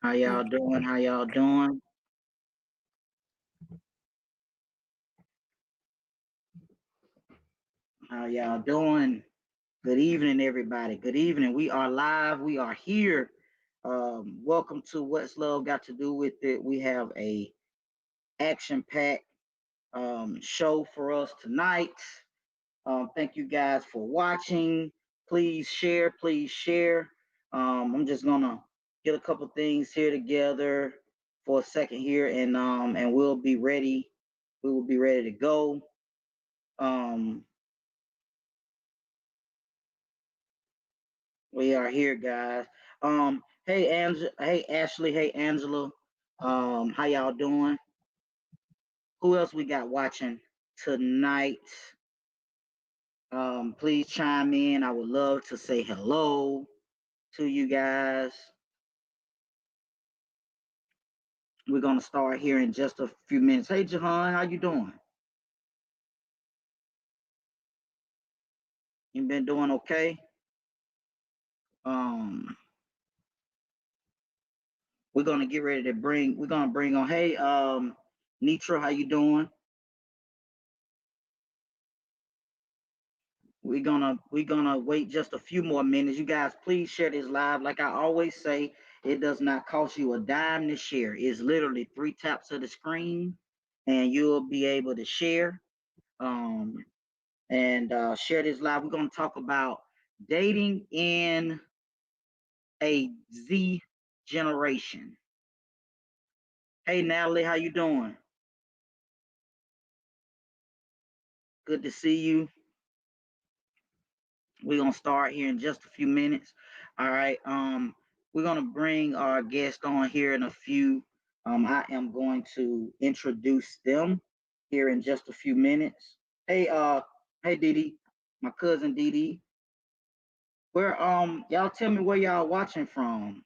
How y'all doing? How y'all doing? How y'all doing? Good evening, everybody. Good evening. We are live. We are here. Welcome to What's Love Got to Do with It. We have a action-packed show for us tonight. Thank you guys for watching. Please share. Please share. I'm just gonna get a couple things here together for a second here, and we'll be ready. We will be ready to go. Um, we are here, guys. Hey hey Ashley, hey Angela. How y'all doing? Who else we got watching tonight? Please chime in. I would love to say hello to you guys. We're gonna start here in just a few minutes. Hey Jahan, how you doing? You been doing okay? Um, we're gonna bring on. Hey, Nitra, how you doing? We're gonna wait just a few more minutes. You guys, please share this live. Like I always say, it does not cost you a dime to share. It's literally three taps of the screen, and you'll be able to share. Um, and share this live. We're gonna talk about dating in a Z generation. Hey Natalie, how you doing? Good to see you. We're gonna start here in just a few minutes. All right. We're gonna bring our guest on here in a few. I am going to introduce them here in just a few minutes. Hey Didi, my cousin Didi. Where y'all tell me where y'all watching from?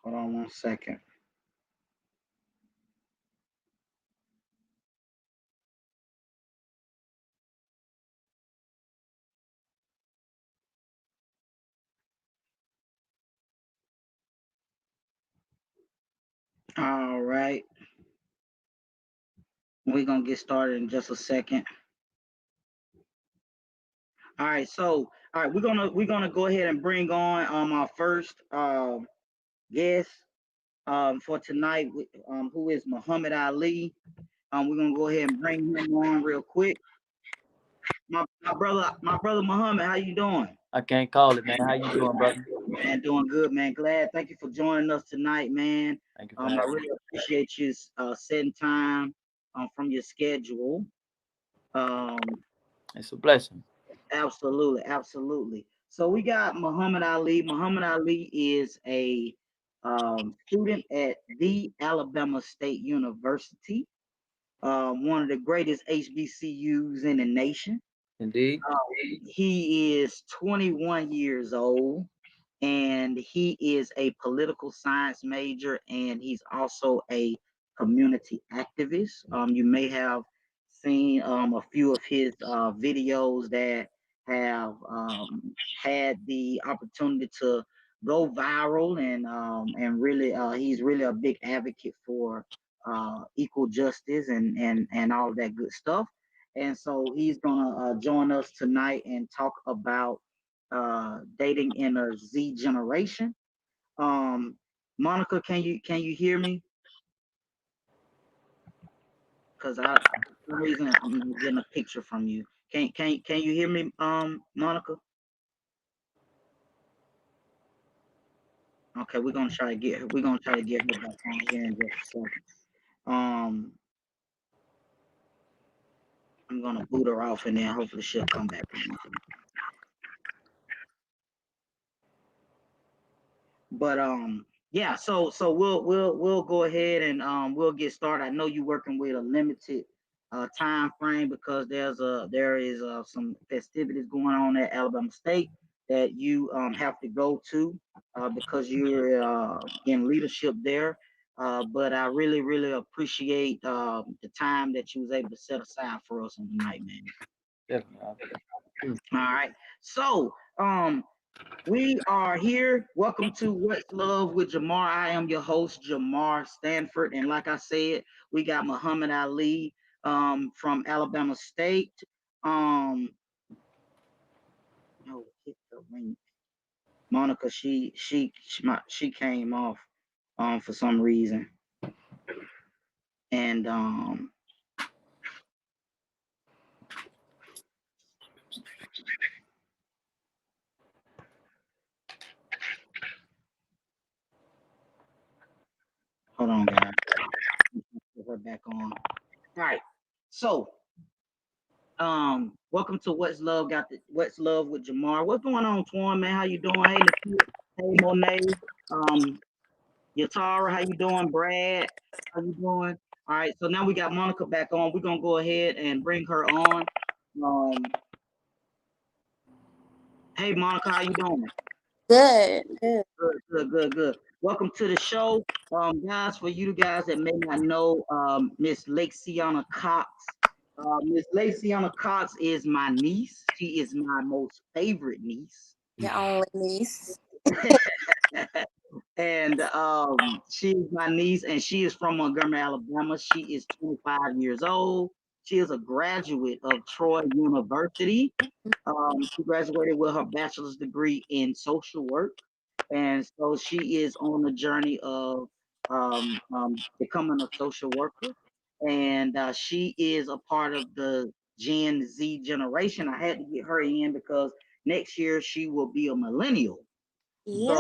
Hold on one second. All right. We're gonna get started in just a second. All right, so all right, we're gonna go ahead and bring on our first guest for tonight, who is Muhammad Ali. We're gonna go ahead and bring him on real quick. My brother Muhammad, how you doing? I can't call it, man. How you doing, brother? Man, doing good, man. Glad. Thank you for joining us tonight, man. Thank you for I having me. really appreciate you setting time from your schedule. Um, It's a blessing. Absolutely, absolutely. So we got Muhammad Ali. Muhammad Ali is a student at the Alabama State University, one of the greatest HBCUs in the nation. Indeed. He is 21 years old, and he is a political science major, and he's also a community activist. You may have seen a few of his videos that have had the opportunity to go viral, and really he's really a big advocate for equal justice and all of that good stuff. And so he's gonna join us tonight and talk about dating in a Z generation. Um, Monica, can you hear me? Because for some reason I'm not getting a picture from you. Can you hear me, Monica? Okay, we're gonna try to get her back on here in just a second. Um, I'm gonna boot her off and then hopefully she'll come back on. But yeah, so we'll go ahead and we'll get started. I know you're working with a limited time frame because there is some festivities going on at Alabama State that you have to go to because you're in leadership there. But I really, really appreciate the time that you was able to set aside for us on tonight, man. Definitely. All right. So, we are here. Welcome to What's Love with Jamar. I am your host, Jamar Stanford. And like I said, we got Muhammad Ali from Alabama State. Um, oh, hit the link. Monica, she came off for some reason. And hold on, guys. Put her back on. All right. So welcome to What's Love with Jamar. What's going on, Twan, man? How you doing? Hey, Nikita. Hey, Monet. Um, Yatara, how you doing? Brad, how you doing? All right, so now we got Monica back on. We're gonna go ahead and bring her on. Um, hey, Monica, how you doing? Good, good. Good, good, good, good. Welcome to the show, guys. For you guys that may not know, Miss Laciana Cox. Miss Laciana Cox is my niece. She is my most favorite niece. Your only niece. And she is my niece, and she is from Montgomery, Alabama. She is 25 years old. She is a graduate of Troy University. She graduated with her bachelor's degree in social work, and so she is on the journey of becoming a social worker. And she is a part of the Gen Z generation. I had to get her in because next year she will be a millennial. Yep.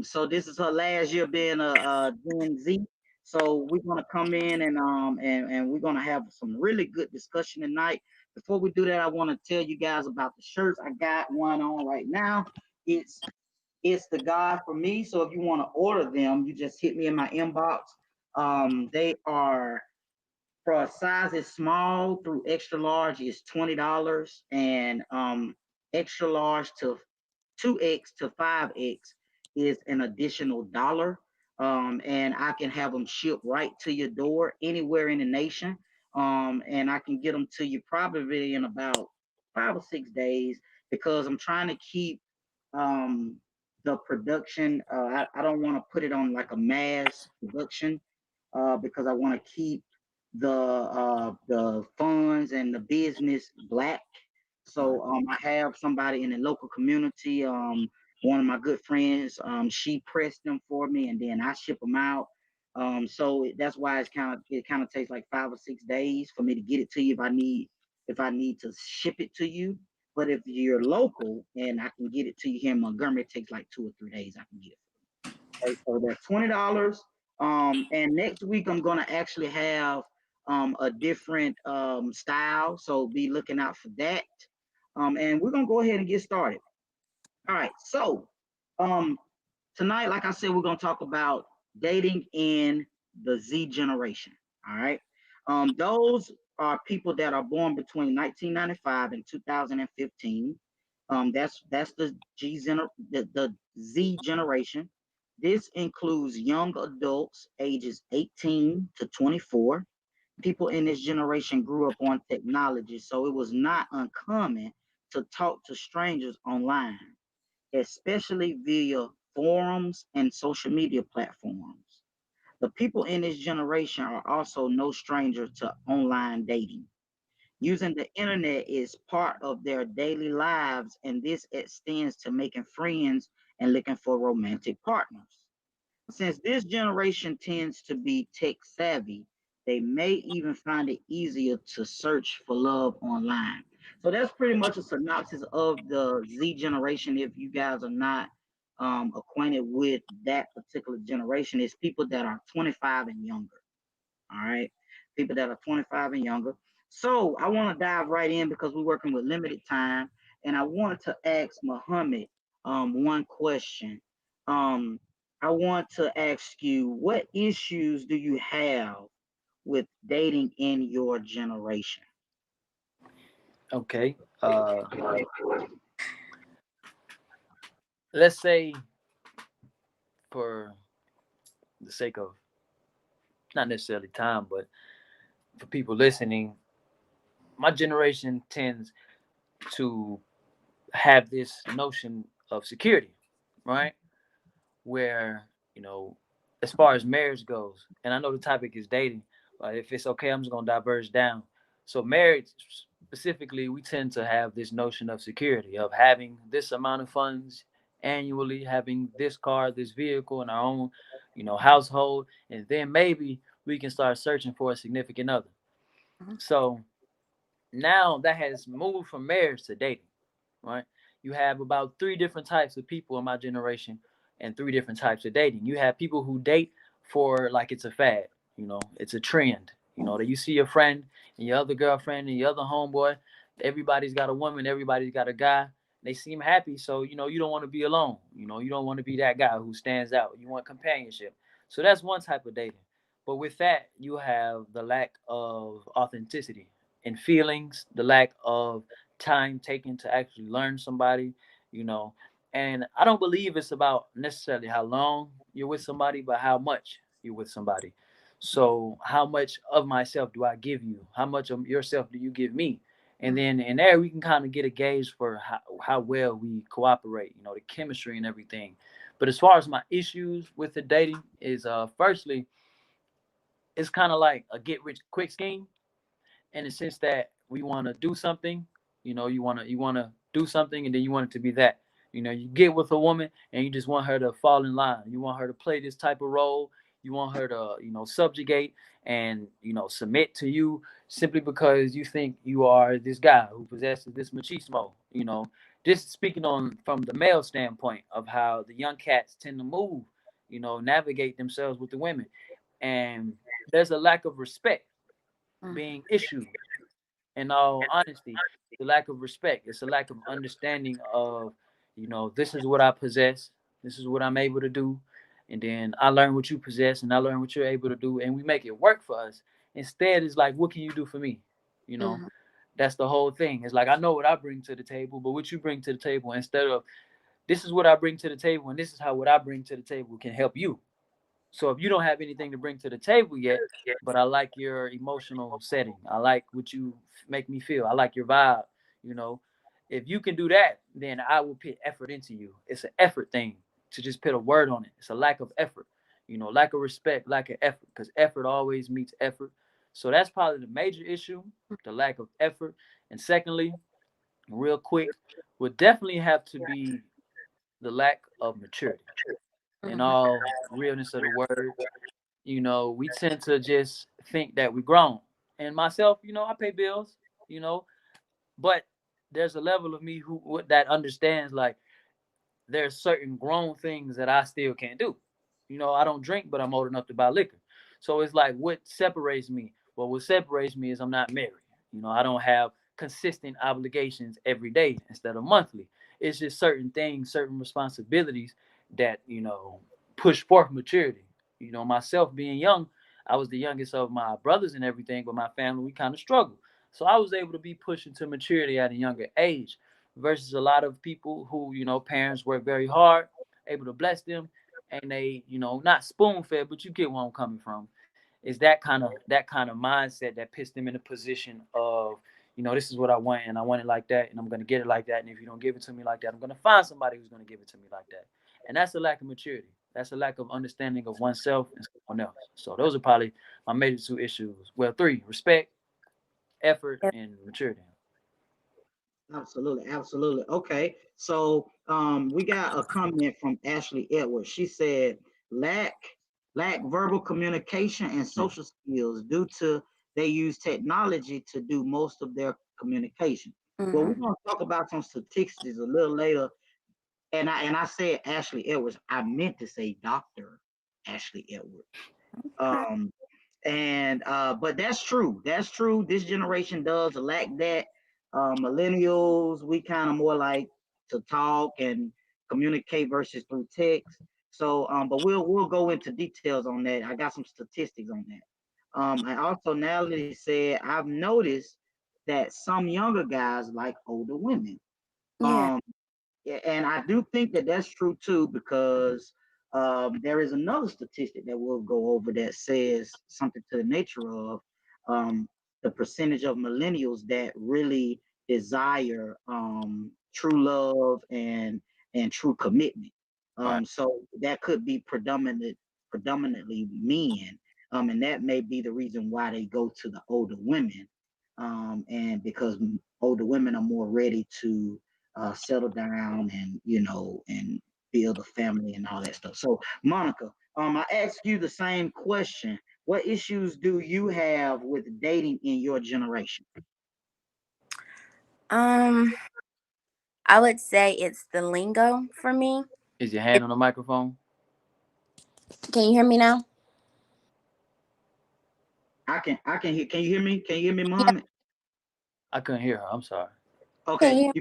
So this is her last year being a Gen Z. So we're gonna come in and we're gonna have some really good discussion tonight. Before we do that, I want to tell you guys about the shirts. I got one on right now. It's it's the guy for me. So if you want to order them, you just hit me in my inbox. They are for sizes small through extra large is $20, and extra large to 2X to 5X is an additional dollar. And I can have them shipped right to your door anywhere in the nation. And I can get them to you probably in about 5 or 6 days because I'm trying to keep um, the production. I don't want to put it on like a mass production because I want to keep the funds and the business black. So I have somebody in the local community. One of my good friends, she pressed them for me, and then I ship them out. That's why it kind of takes like 5 or 6 days for me to get it to you if I need to ship it to you. But if you're local and I can get it to you here in Montgomery, it takes like 2 or 3 days. I can get it. Okay, so that's $20. And next week I'm gonna actually have a different style, so be looking out for that. And we're gonna go ahead and get started. All right, so um, tonight, like I said, we're gonna talk about dating in the Z generation. All right, those are people that are born between 1995 and 2015. That's the Z generation. This includes young adults ages 18 to 24. People in this generation grew up on technology, so it was not uncommon to talk to strangers online, especially via forums and social media platforms. The people in this generation are also no stranger to online dating. Using the internet is part of their daily lives, and this extends to making friends and looking for romantic partners. Since this generation tends to be tech savvy, they may even find it easier to search for love online. So that's pretty much a synopsis of the Z generation. If you guys are not acquainted with that particular generation, it's people that are 25 and younger. All right, people that are 25 and younger. So I want to dive right in because we're working with limited time, and I wanted to ask Muhammad one question. Um, I want to ask you, what issues do you have with dating in your generation? Okay. let's say, for the sake of not necessarily time, but for people listening, my generation tends to have this notion of security, right? Where, you know, as far as marriage goes, and I know the topic is dating, but if it's okay, I'm just gonna diverge down. So marriage specifically, we tend to have this notion of security, of having this amount of funds annually, having this car, this vehicle in our own, household, and then maybe we can start searching for a significant other. Mhm. So now that has moved from marriage to dating, right? You have about three different types of people in my generation and three different types of dating. You have people who date for like it's a fad, it's a trend. That you see your friend and your other girlfriend and your other homeboy, everybody's got a woman, everybody's got a guy. They seem happy, so you don't want to be alone. You don't want to be that guy who stands out. You want companionship. So that's one type of dating. But with that, you have the lack of authenticity and feelings, the lack of time taken to actually learn somebody, you know. And I don't believe it's about necessarily how long you're with somebody, but how much you're with somebody. So, how much of myself do I give you? How much of yourself do you give me? And then in there, we can kind of get a gauge for how well we cooperate, the chemistry and everything. But as far as my issues with the dating is, firstly, it's kind of like a get rich quick scheme in the sense that we want to do something. You want to do something, and then you want it to be that. You get with a woman, and you just want her to fall in line. You want her to play this type of role. You want her to, subjugate and submit to you simply because you think you are this guy who possesses this machismo. Just speaking on from the male standpoint of how the young cats tend to move, navigate themselves with the women, and there's a lack of respect Mhm. being issued. In all honesty, the lack of respect. It's a lack of understanding of, this is what I possess, this is what I'm able to do, and then I learn what you possess, and I learn what you're able to do, and we make it work for us. Instead, it's like, what can you do for me? You know, Mhm. that's the whole thing. It's like I know what I bring to the table, but what you bring to the table, instead of this is what I bring to the table, and this is how what I bring to the table can help you. So if you don't have anything to bring to the table yet, but I like your emotional setting, I like what you make me feel, I like your vibe, you know, if you can do that, then I will put effort into you. It's an effort thing to just put a word on it. It's a lack of effort, lack of respect, lack of effort, because effort always meets effort. So that's probably the major issue, the lack of effort. And secondly, real quick, would definitely have to be the lack of maturity in Mhm. all realness of the word. We tend to just think that we're grown. And myself, I pay bills, you know, but there's a level of me who that understands like there's certain grown things that I still can't do. I don't drink, but I'm old enough to buy liquor. So it's like what separates me? Well, what separates me is I'm not married. I don't have consistent obligations every day instead of monthly. It's just certain things, certain responsibilities that, push forth maturity. Myself being young, I was the youngest of my brothers and everything, but my family, we kind of struggled. So I was able to be pushed into maturity at a younger age versus a lot of people who, parents work very hard, able to bless them, and they, not spoon fed, but you get where I'm coming from. Is that kind of mindset that puts them in a position of, this is what I want and I want it like that and I'm gonna get it like that. And if you don't give it to me like that, I'm gonna find somebody who's gonna give it to me like that. And that's a lack of maturity. That's a lack of understanding of oneself and someone else. So those are probably my major two issues. Well, three: respect, effort, Yep. and maturity. Absolutely, absolutely. Okay, so we got a comment from Ashley Edwards. She said lack lack verbal communication and social skills due to they use technology to do most of their communication. Well, we're Mhm. gonna talk about some statistics a little later. And I said Ashley Edwards. I meant to say Doctor Ashley Edwards. Okay. Um, and but that's true. That's true. This generation does lack that. Millennials, we kind of more like to talk and communicate versus through text. So, but we'll go into details on that. I got some statistics on that. I also Natalie said I've noticed that some younger guys like older women. Yeah. Um, Yeah, and I do think that that's true too, because there is another statistic that we'll go over that says something to the nature of um, the percentage of millennials that really desire true love and true commitment. Right. So that could be predominantly men, and that may be the reason why they go to the older women, and because older women are more ready to settle down and and build a family and all that stuff. So, Monica, I ask you the same question. What issues do you have with dating in your generation? Um, I would say it's the lingo for me. Is your hand on the microphone? Can you hear me now? I can hear. Can you hear me? Can you hear me, Yeah. Muhammad? I couldn't hear her. I'm sorry. Can Okay, you?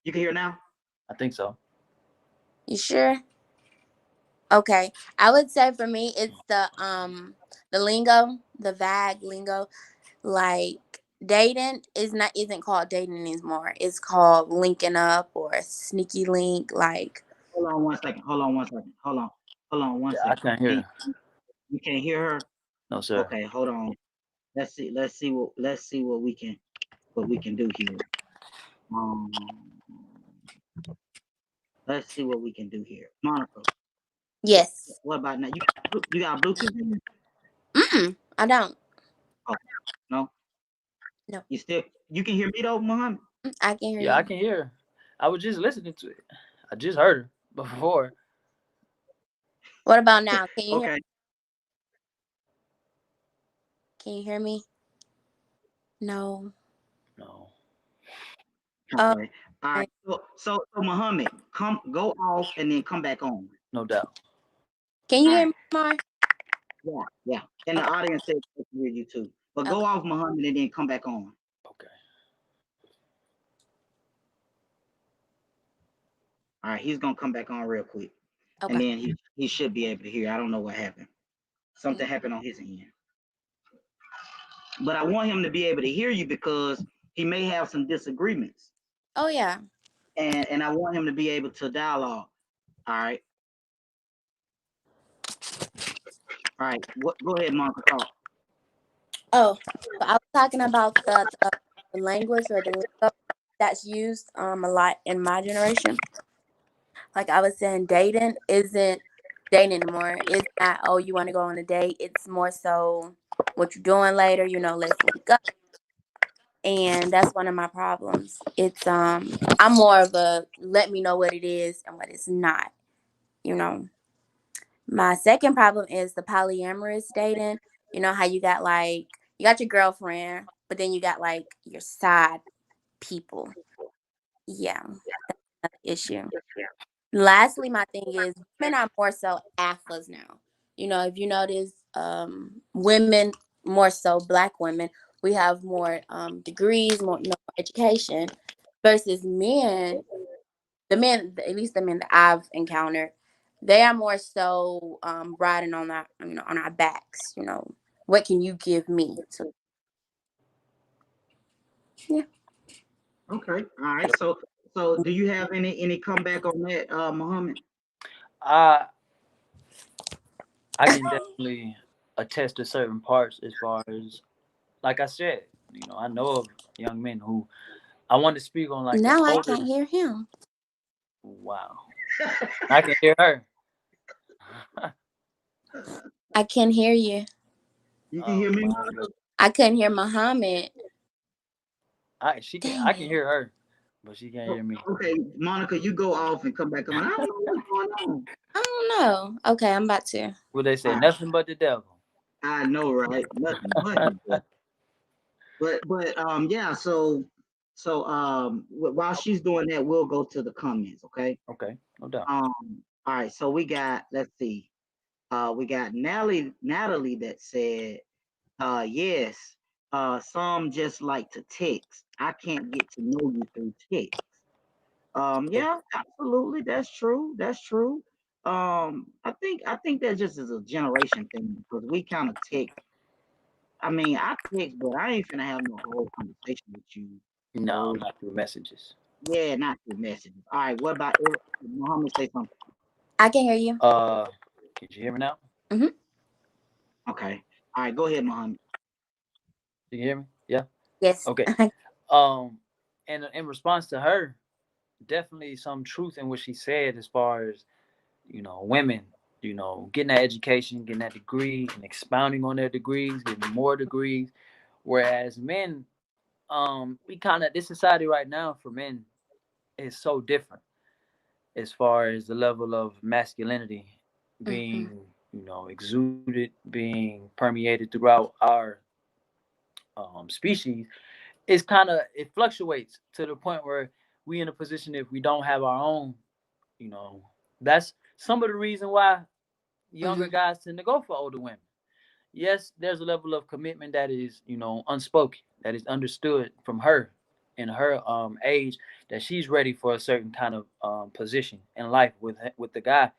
you can hear now. I think so. You sure? Okay. I would say for me, it's the lingo, the vague lingo. Like dating isn't called dating anymore. It's called linking up or a sneaky link. Like Hold on one second. Hold on one second. Hold on one Yeah, I second. can't hear her. You can't hear her? No, sir. Okay, hold on. Let's see what we can do here. Um, let's see what we can do here. Monica, what yes. what about now? You got Bluetooth in? I don't. Oh, no. No. You can hear me though, Mohammed? I can hear Yeah, I you. can hear her. I was just listening to it. I just heard her before. What about now? Can you hear? Okay. Can you hear me? No. No, Oh, Okay. All okay. right. So Muhammad, go off and then come back on. no doubt. Can you All hear right. me, Mar? Yeah, yeah. And the audience says they can hear you too. But go Okay. off Muhammad and then come back on. Okay. All right, he's gonna come back on real quick. And Okay. then he should be able to hear. I don't know what happened. Something happened on his end. But I want him to be able to hear you because he may have some disagreements. Oh yeah. And I want him to be able to dialogue. All right. All right. Go ahead, Monica, talk. Oh, so I was talking about the language or the lingo that's used a lot in my generation. Like I was saying, dating isn't dating anymore. It's not, oh, you want to go on a date. It's more so what you're doing later, let's link up. And that's one of my problems. It's I'm more of a let me know what it is and what it's not, you know. My second problem is the polyamorous dating. You know how you got your girlfriend, but then you got like your side people. Yeah, that's the issue. Lastly, my thing is women are more so alphas now. If you notice, women more so black women, we have more degrees, more education versus men. The men, at least the men that I've encountered, they are more so riding on on our backs. What can you give me? So yeah. Okay. All right. So do you have any comeback on that, Muhammad? I I can definitely attest to certain parts as far as, like I said, I know of young men who I want to speak on, like the Now I can't older. hear him. Wow, I can hear her. I can hear you. You can Oh hear me, my Monica? god, I couldn't hear Muhammad. I Dang can it. hear her, but she can't Oh, hear me. okay, Monica, you go off and come back on. I don't know what's going on. I don't know. Okay, I'm about to. What they All say, right. nothing but the devil. I know, right? Nothing but the devil. But yeah. So while she's doing that, we'll go to the comments. Okay. Okay, no doubt. All right. So we got. Let's see. We got Natalie that said, yes. Some just like to text. I can't get to know you through text. Yeah. Yeah, absolutely. That's true. That's true. I think that just is a generation thing because we kind of text. I mean, I text, but I ain't finna have no whole conversation with you. No, No, not through messages. Yeah, not through messages. All right, what about Muhammad? Say something. I can hear you. Can you hear me now? Mm-hmm. Okay. All right, go ahead, Muhammad. Can you hear me? Yeah. Yes. Okay. Um, and in response to her, definitely some truth in what she said as far as women, getting that education, getting that degree, and expounding on their degrees, getting more degrees. Whereas men, we kind of this society right now for men is so different as far as the level of masculinity Mm-hmm. being, exuded, being permeated throughout our species. It's kind of it fluctuates to the point where we in a position if we don't have our own, you know, that's some of the reason why younger Mm-hmm. guys tend to go for older women. Yes, there's a level of commitment that is, unspoken, that is understood from her in her age that she's ready for a certain kind of position in life with the guy.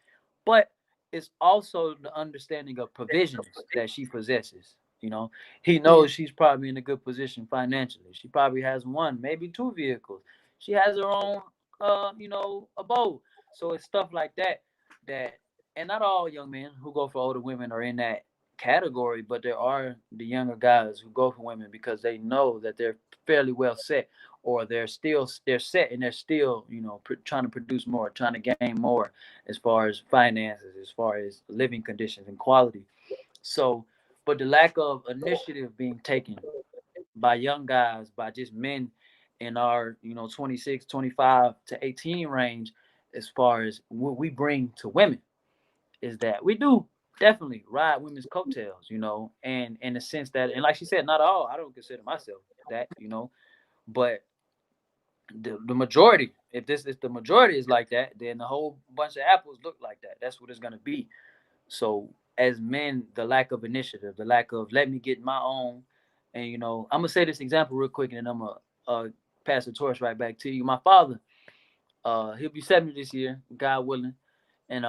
But it's also the understanding of provisions that she possesses. You know, he Yeah. knows she's probably in a good position financially. She probably has one, maybe two vehicles. She has her own, abode. So it's stuff like that, and not all young men who go for older women are in that category, but there are the younger guys who go for women because they know that they're fairly well set, or they're set and they're still trying to produce more, trying to gain more as far as finances, as far as living conditions and quality. So, but the lack of initiative being taken by young guys, by just men in our 26, 25 to 18 range, as far as what we bring to women is that we do definitely ride women's coattails, and in the sense that, and like she said, not all, I don't consider myself that, but the majority, if the majority is like that, then the whole bunch of apples look like that. That's what it's gonna be. So as men, the lack of initiative, the lack of let me get my own, and I'm gonna say this example real quick, and then I'm gonna pass the torch right back to you. My father, he'll be 70 this year, God willing. And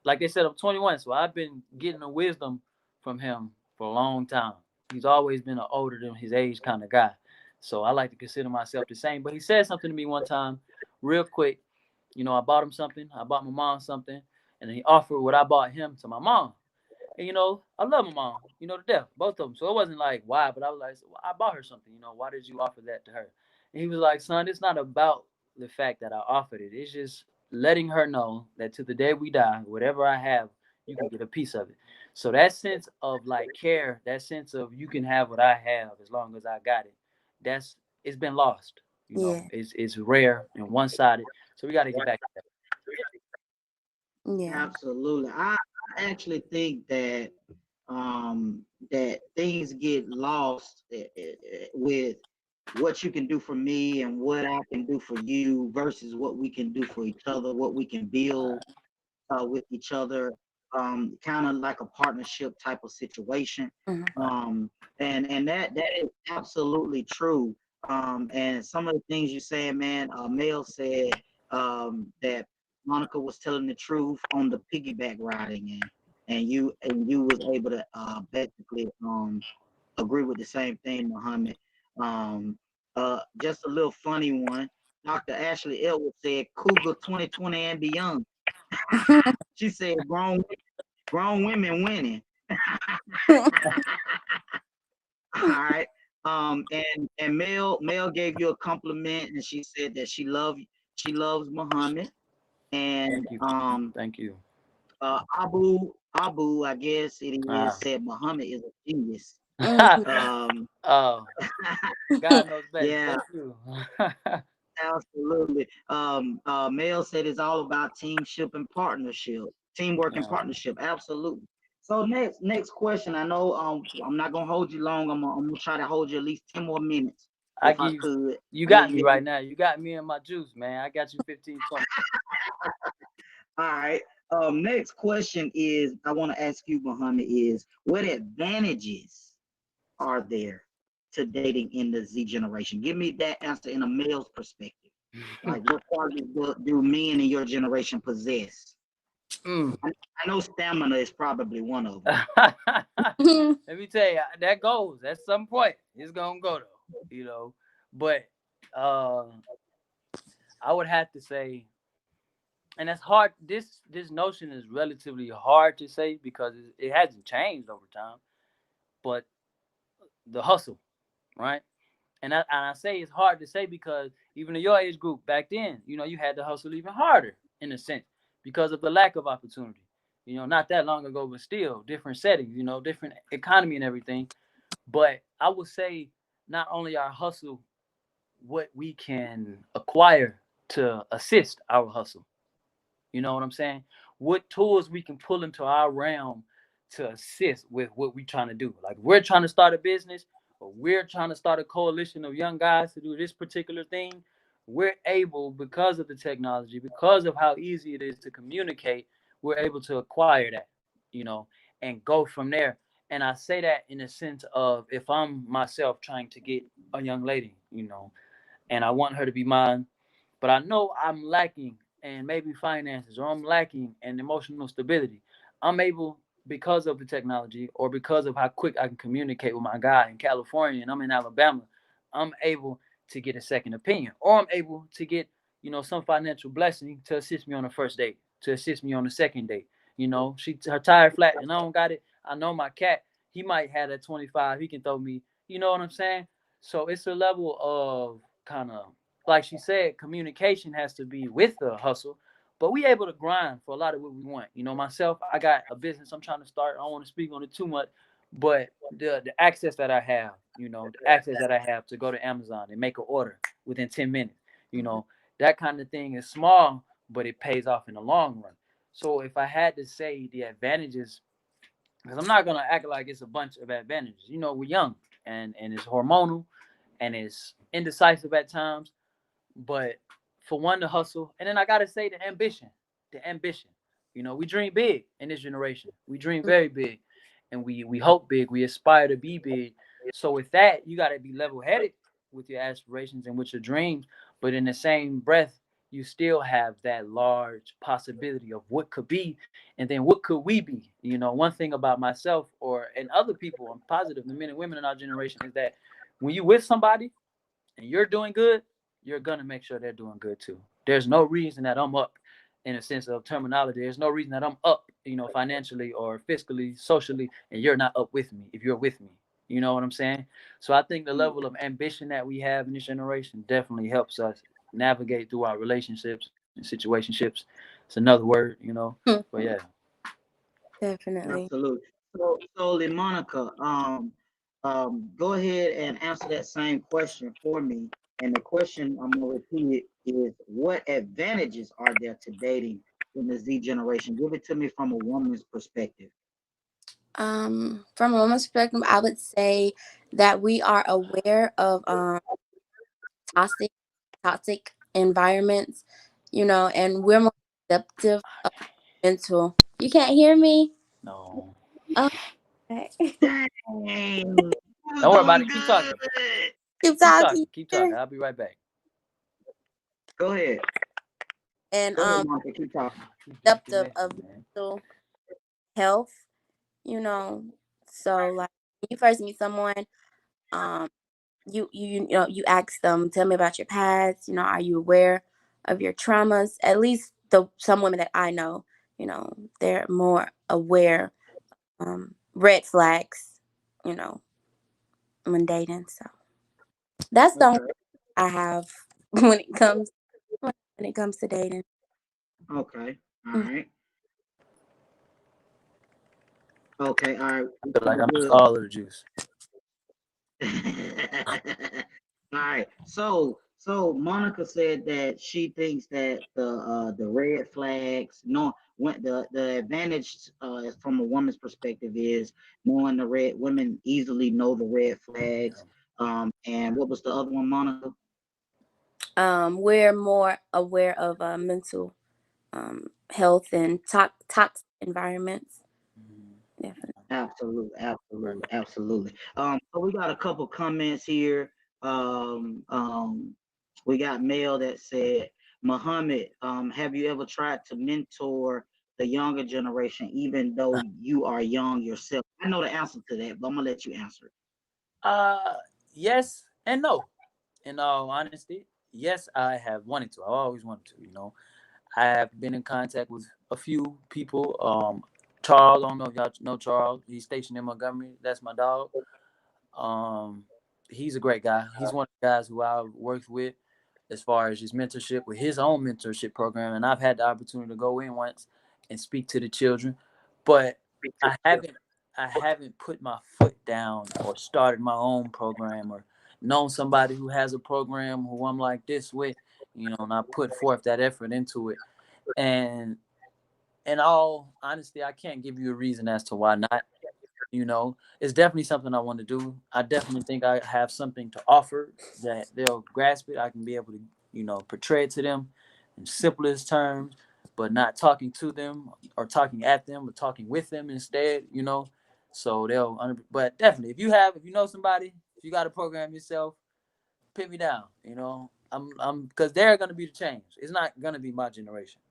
like they said, I'm 21, so I've been getting the wisdom from him for a long time. He's always been an older than his age kind of guy. So I like to consider myself the same. But he said something to me one time, real quick. I bought him something. I bought my mom something, and he offered what I bought him to my mom. And I love my mom, to death, both of them. So it wasn't like why, but I was like, well, I bought her something. Why did you offer that to her? And he was like, son, it's not about the fact that I offered it. It's just letting her know that to the day we die, whatever I have, you can get a piece of it. So that sense of like care, that sense of you can have what I have as long as I got it, it's been lost. Yeah. It's rare and one sided. So we got to get back to that. Yeah. Absolutely. I actually think that things get lost with what you can do for me and what I can do for you versus what we can do for each other, what we can build with each other, kind of like a partnership type of situation. Mm-hmm. Um, and that is absolutely true. And some of the things you saying, man, Mel said that Monica was telling the truth on the piggyback riding, and you was able to basically agree with the same thing, Muhammad. Um, just a little funny one. Dr. Ashley Elwood said, "Cougar 2020 and beyond." She said, "Grown women winning." All right. And Mel gave you a compliment, and she said that she loves Muhammad, and Thank you. Thank you. Abu, I guess it is, Ah. said Muhammad is a genius. Mm-hmm. Um, Oh, God knows best. yeah, Thank you. absolutely. Mel said it's all about teamship and partnership, teamwork and Uh, partnership. Absolutely. So next question. I know I'm not gonna hold you long. I'm gonna try to hold you at least 10 more minutes I if I give you, could. you I know got you me may right be now. You got me in my juice, man. I got you 15, 20. all right. Next question is I want to ask you, Muhammad, is what advantages are there to dating in the Z generation? Give me that answer in a male's perspective. Like what qualities do men in your generation possess? Mm. I know stamina is probably one of them. Let me tell you, that goes at some point. It's gonna go though, but Uh, I would have to say, and that's hard. This notion is relatively hard to say because it hasn't changed over time. But the hustle, right? And I say it's hard to say because even in your age group back then, you had to hustle even harder in a sense because of the lack of opportunity. Not that long ago, but still different settings, different economy and everything. But I would say not only our hustle, what we can acquire to assist our hustle. You know what I'm saying? What tools we can pull into our realm to assist with what we're trying to do. Like we're trying to start a business or we're trying to start a coalition of young guys to do this particular thing. We're able, because of the technology, because of how easy it is to communicate, we're able to acquire that, you know, and go from there. And I say that in the sense of if I'm myself trying to get a young lady, and I want her to be mine, but I know I'm lacking in maybe finances or I'm lacking in emotional stability. I'm able, because of the technology or because of how quick I can communicate with my guy in California and I'm in Alabama, I'm able to get a second opinion or I'm able to get, some financial blessing to assist me on the first date, to assist me on the second date. Her tire flat and I don't got it. I know my cat, he might have that 25. He can throw me, you know what I'm saying? So it's a level of kind of, like she said, communication has to be with the hustle, but we able to grind for a lot of what we want. Myself, I got a business I'm trying to start. I don't want to speak on it too much, but the access that I have, the access that I have to go to Amazon and make an order within 10 minutes, you know, that kind of thing is small, but it pays off in the long run. So if I had to say the advantages, because I'm not gonna act like it's a bunch of advantages. We're young and it's hormonal and it's indecisive at times, but for one, the hustle, and then I gotta say the ambition. The ambition. We dream big in this generation. We dream very big, and we hope big. We aspire to be big. So with that, you gotta be level headed with your aspirations and with your dreams. But in the same breath, you still have that large possibility of what could be, and then what could we be. One thing about myself or and other people, I'm positive, the men and women in our generation, is that when you with somebody and you're doing good, you're gonna make sure they're doing good too. There's no reason that I'm up in a sense of terminology. There's no reason that I'm up, financially or fiscally, socially, and you're not up with me if you're with me. You know what I'm saying? So I think the level of ambition that we have in this generation definitely helps us navigate through our relationships and situationships. It's another word. But yeah. Definitely. Absolutely. So Monica, go ahead and answer that same question for me. And the question I'm gonna repeat it is, what advantages are there to dating in the Z generation? Give it to me from a woman's perspective. From a woman's perspective, I would say that we are aware of toxic toxic environments, and we're more receptive of mental. You can't hear me? No. Okay. Dang, I was Don't worry about doing it. Keep good. talking. Keep Keep talking. talking. Keep talking. I'll be right back. Go ahead. And Go ahead, Monica. Keep talking. Keep receptive of disconnecting, man. mental health, you know. So like when you first meet someone, um, you ask them, tell me about your past. Are you aware of your traumas? At least some women that I know, they're more aware. Red flags, you know, when dating. So that's the only Okay. I have when it comes to dating. Okay. All Mm. right. Okay. All right. I feel like I missed Good. all of the juice. All right. So Monica said that she thinks that the red flags, no, when the advantage from a woman's perspective is knowing the red women easily know the red flags. And what was the other one, Monica? We're more aware of mental health and toxic environments. Mhm. Definitely. Absolutely, Right. absolutely, absolutely. So we got a couple comments here. We got mail that said, Muhammad, have you ever tried to mentor the younger generation, even though you are young yourself? I know the answer to that, but I'm gonna let you answer it. Uh, yes and no. in all honesty, yes, I have wanted to. I always wanted to. I have been in contact with a few people. Charles, I don't know if y'all know Charles. He's stationed in Montgomery. That's my dog. Um, he's a great guy. He's one of the guys who I've worked with as far as his mentorship with his own mentorship program, and I've had the opportunity to go in once and speak to the children, but I haven't I haven't put my foot down or started my own program or known somebody who has a program who I'm like this with, and I put forth that effort into it. And in all honesty, I can't give you a reason as to why not. It's definitely something I want to do. I definitely think I have something to offer that they'll grasp it. I can be able to, portray it to them in simplest terms, but not talking to them or talking at them, but talking with them instead. So but definitely, if you know somebody, if you got a program yourself, put me down. Because they're gonna be the change. It's not gonna be my generation.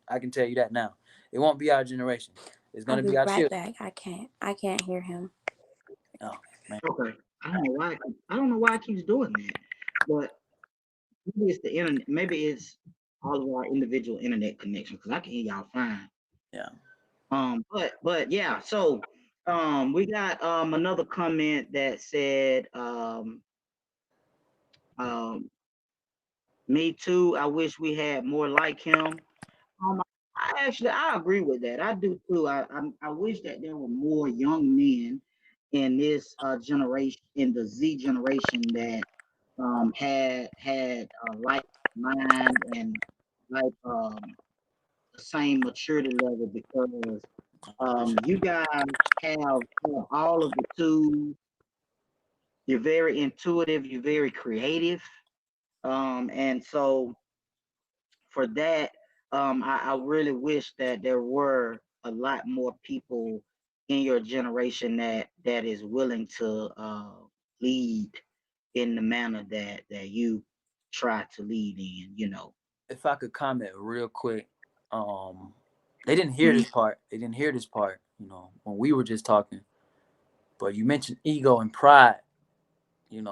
I can tell you that now. It won't be our generation. It's I'll gonna be be our right children. back. I can't hear him. Oh man. Okay. I don't know why it keeps doing that, but maybe it's the internet. Maybe it's all of our individual internet connections because I can hear y'all fine. Yeah. But yeah. So we got another comment that said um me too. I wish we had more like him. Um, I agree with that. I do too. I wish that there were more young men in this generation, in the Z generation, that had like mind and like the same maturity level because you guys have all of the tools. You're very intuitive. You're very creative, and so for that, I really wish that there were a lot more people in your generation that is willing to lead in the manner that you try to lead in. If I could comment real quick, um, they didn't hear Mm, this part. They didn't hear this part. When we were just talking. But you mentioned ego and pride. And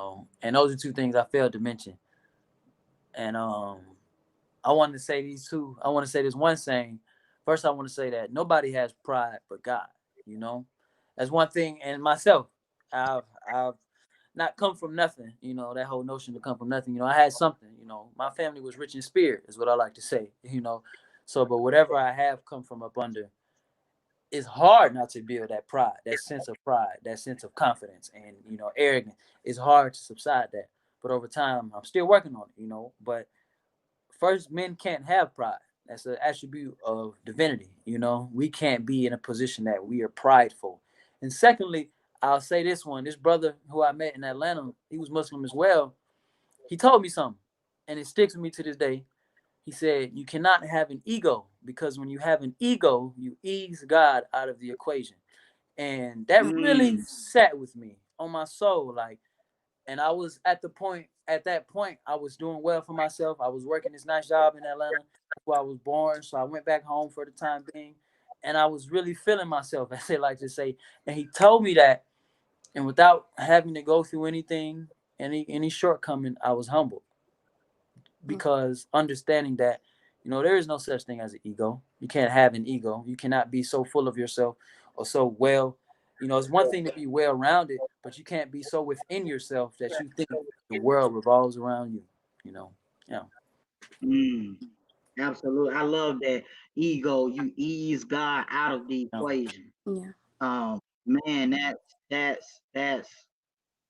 those are two things I failed to mention. And I wanted to say these two. I want to say this one saying. First, I want to say that nobody has pride but God. You know, that's one thing. And myself, I've not come from nothing. That whole notion to come from nothing. I had something. My family was rich in spirit, is what I like to say. So but whatever I have come from up under, it's hard not to build that pride, that sense of pride, that sense of confidence, and arrogance. It's hard to subside that, but over time, I'm still working on it. But first, men can't have pride. That's an attribute of divinity. We can't be in a position that we are prideful. And secondly, I'll say this one: this brother who I met in Atlanta, he was Muslim as well. He told me something, and it sticks with me to this day. He said, you cannot have an ego because when you have an ego, you ease God out of the equation. And that really mm, sat with me on my soul. Like, and I was at that point, I was doing well for myself. I was working this nice job in Atlanta. That's where I was born. So I went back home for the time being. And I was really feeling myself, as they like to say. And he told me that, and without having to go through anything, any shortcoming, I was humbled because understanding that there is no such thing as an ego. You can't have an ego. You cannot be so full of yourself or so well. It's one thing to be well rounded, but you can't be so within yourself that you think the world revolves around you. You know, yeah, mm. Absolutely. I love that ego. You ease God out of the yeah, equation. Yeah. Um, man, that's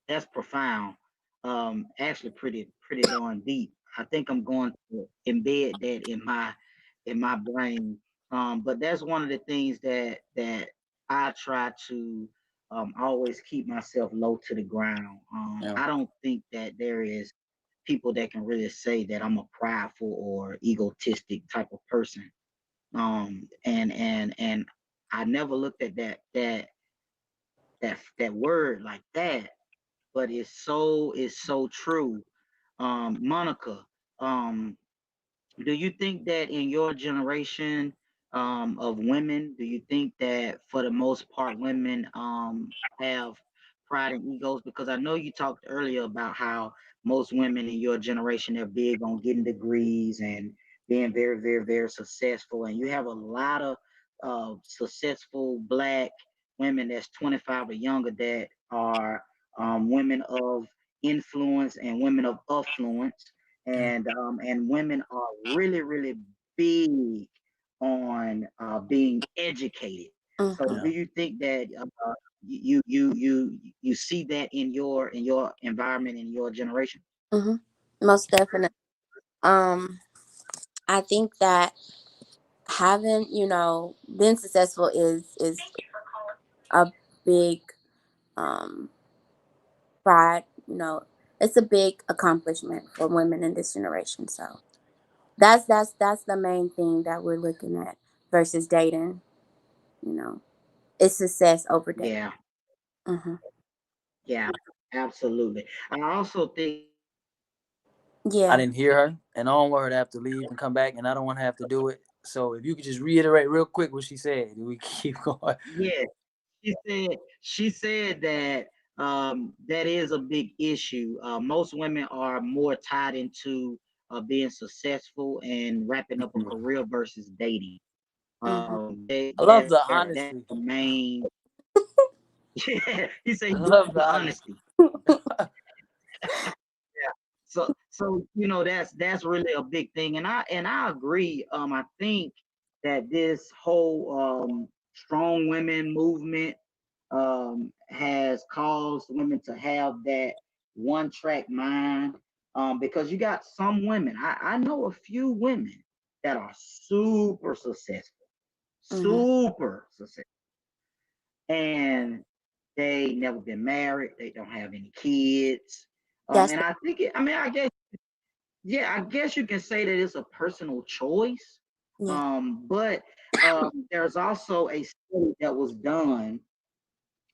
that's profound. Actually pretty darn deep. I think I'm going to embed that in my brain. But that's one of the things that I try to always keep myself low to the ground. yeah. I don't think that there is people that can really say that I'm a prideful or egotistic type of person. And I never looked at that word like that, but it's so true. Monica, um, do you think that in your generation of women, do you think that for the most part women have pride and egos? Because I know you talked earlier about how most women in your generation are big on getting degrees and being very, very, very successful. And you have a lot of successful black women that's 25 or younger that are women of influence and women of affluence, and women are really, really big on being educated. So, Mm-hmm. do Yeah. you think that you see that in your environment in your generation? Mm-hmm. Most definitely. Um, I think that having, being successful is a big um pride. It's a big accomplishment for women in this generation. So that's the main thing that we're looking at versus dating. You know, it's success over dating. Yeah, Hmm. yeah, absolutely. I also think I Yeah. didn't hear her, and I don't want her to have to leave and come back, and I don't want to have to do it. So if you could just reiterate real quick what she said, and we keep going. yeah, she said that that is a big issue. Most women are more tied into being successful and wrapping up a career versus dating. Hmm. I love the That's honesty. the main. Yeah, he said I he love loves the the honesty. honesty. Yeah. So that's really a big thing, and I agree. I think that this whole strong women movement has caused women to have that one track mind. Because you got some women, I know a few women that are Hmm. super successful, and they never been married, they don't have any kids. That's And I think I guess, yeah, I guess you can say that it's a personal choice. yeah. But there's also a study that was done.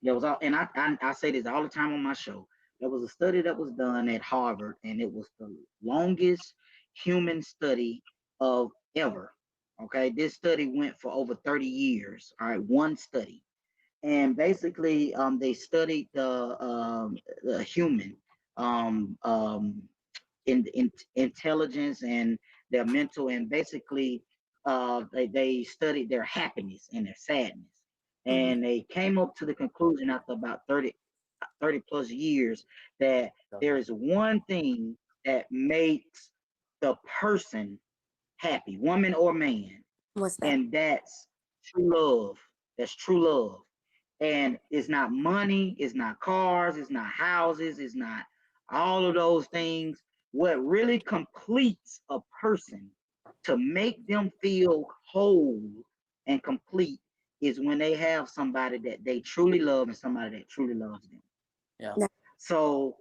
There was all, and I say this all the time on my show. There was a study that was done at Harvard, and it was the longest human study of ever. Okay, this study went for over 30 years. All right, one study, and basically, they studied the human um, um, in intelligence and their mental, and basically they studied their happiness and their sadness, Hmm. and they came up to the conclusion after about 30 plus years that there is one thing that makes the person happy, woman or man, What's that? and that's true love. That's true love. And it's not money, it's not cars, it's not houses, it's not all of those things. What really completes a person to make them feel whole and complete is when they have somebody that they truly love and somebody that truly loves them. Yeah. No. So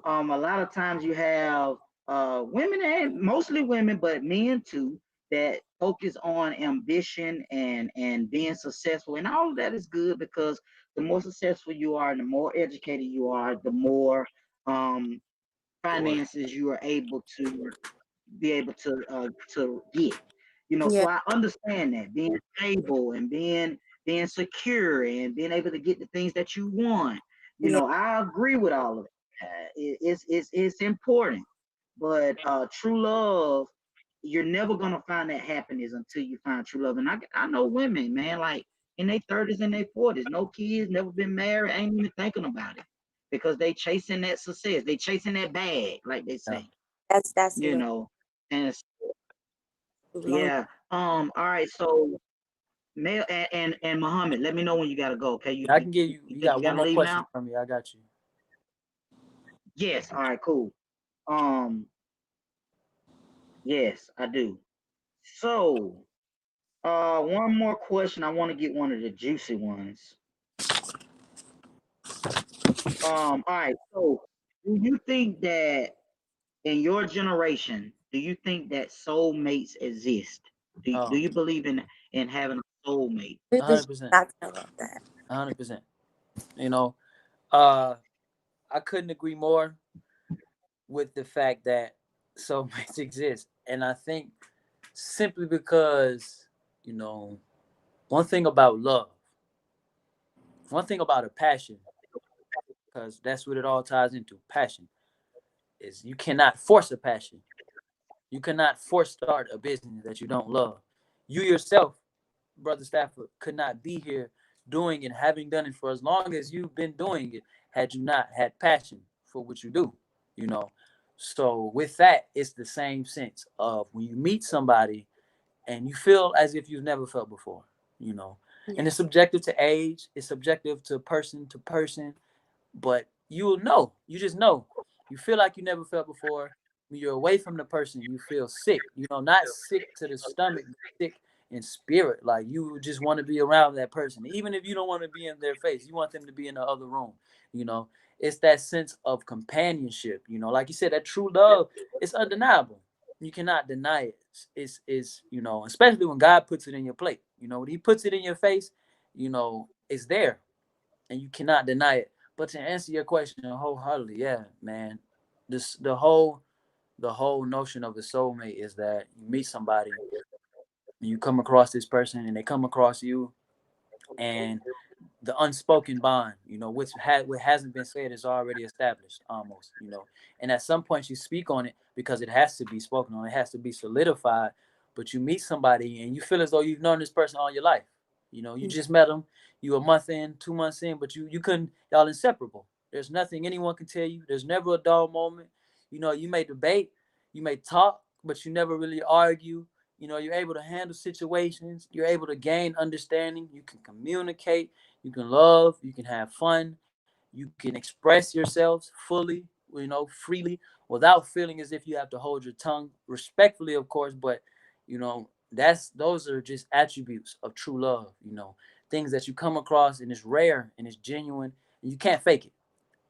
a lot of times you have women, and mostly women, but men too, that focus on ambition and being successful, and all of that is good, because the more successful you are and the more educated you are, the more um, Boy. finances you are able to to get. Yeah. So I understand that being stable and being secure and being able to get the things that you want. Yeah. I agree with all of it. It's important, but true love, you're never gonna find that happiness until you find true love. And I know women, man, like in their 30s and their 40s, no kids, never been married, ain't even thinking about it, because they chasing that success, they chasing that bag, like they Yeah. say. That's you real. know and Long. yeah. All right, so Mel and Muhammad, let me know when you gotta go. Okay, you I you, can give you you. you You think got you one gotta more leave question now? from me. I got you. Yes. All right, cool. um yes, I do. So one more question. I want to get one of the juicy ones. All right, so do you think that in your generation, do you think that soulmates exist? Do Oh, you believe in having a soulmate? We a was hundred percent, talking about that. 100%. You know, uh, I couldn't agree more with the fact that soulmates exist, and I think simply because you know one thing about love, one thing about a passion, because that's what it all ties into. Passion is you cannot force a passion. You cannot force start a business that you don't love. You yourself, Brother Stafford, could not be here doing and having done it for as long as you've been doing it had you not had passion for what you do, you know. So with that, it's the same sense of when you meet somebody and you feel as if you've never felt before, you know. And it's Yes. subjective to age, it's subjective to person, but you'll know. You just know. You feel like you never felt before. When you're away from the person, you feel sick. You know, not sick to the stomach, but sick in spirit. Like you just want to be around that person, even if you don't want to be in their face. You want them to be in the other room. You know, it's that sense of companionship. You know, like you said, that true love is undeniable. You cannot deny it. It's you know, especially when God puts it in your plate. You know, when He puts it in your face, you know, it's there and you cannot deny it. But to answer your question wholeheartedly, yeah, man, this the whole notion of a soulmate is that you meet somebody and you come across this person and they come across you, and the unspoken bond, you know, what hasn't been said is already established almost, you know. And at some point you speak on it because it has to be spoken on, it has to be solidified. But you meet somebody and you feel as though you've known this person all your life. You know, you just met them, you a month in, 2 months in, but you couldn't, y'all inseparable. There's nothing anyone can tell you. There's never a dull moment. You know, you may debate, you may talk, but you never really argue. You know, you're able to handle situations, you're able to gain understanding, you can communicate, you can love, you can have fun, you can express yourselves fully, you know, freely, without feeling as if you have to hold your tongue, respectfully, of course. But you know, those are just attributes of true love. You know, things that you come across and it's rare and it's genuine, and you can't fake it.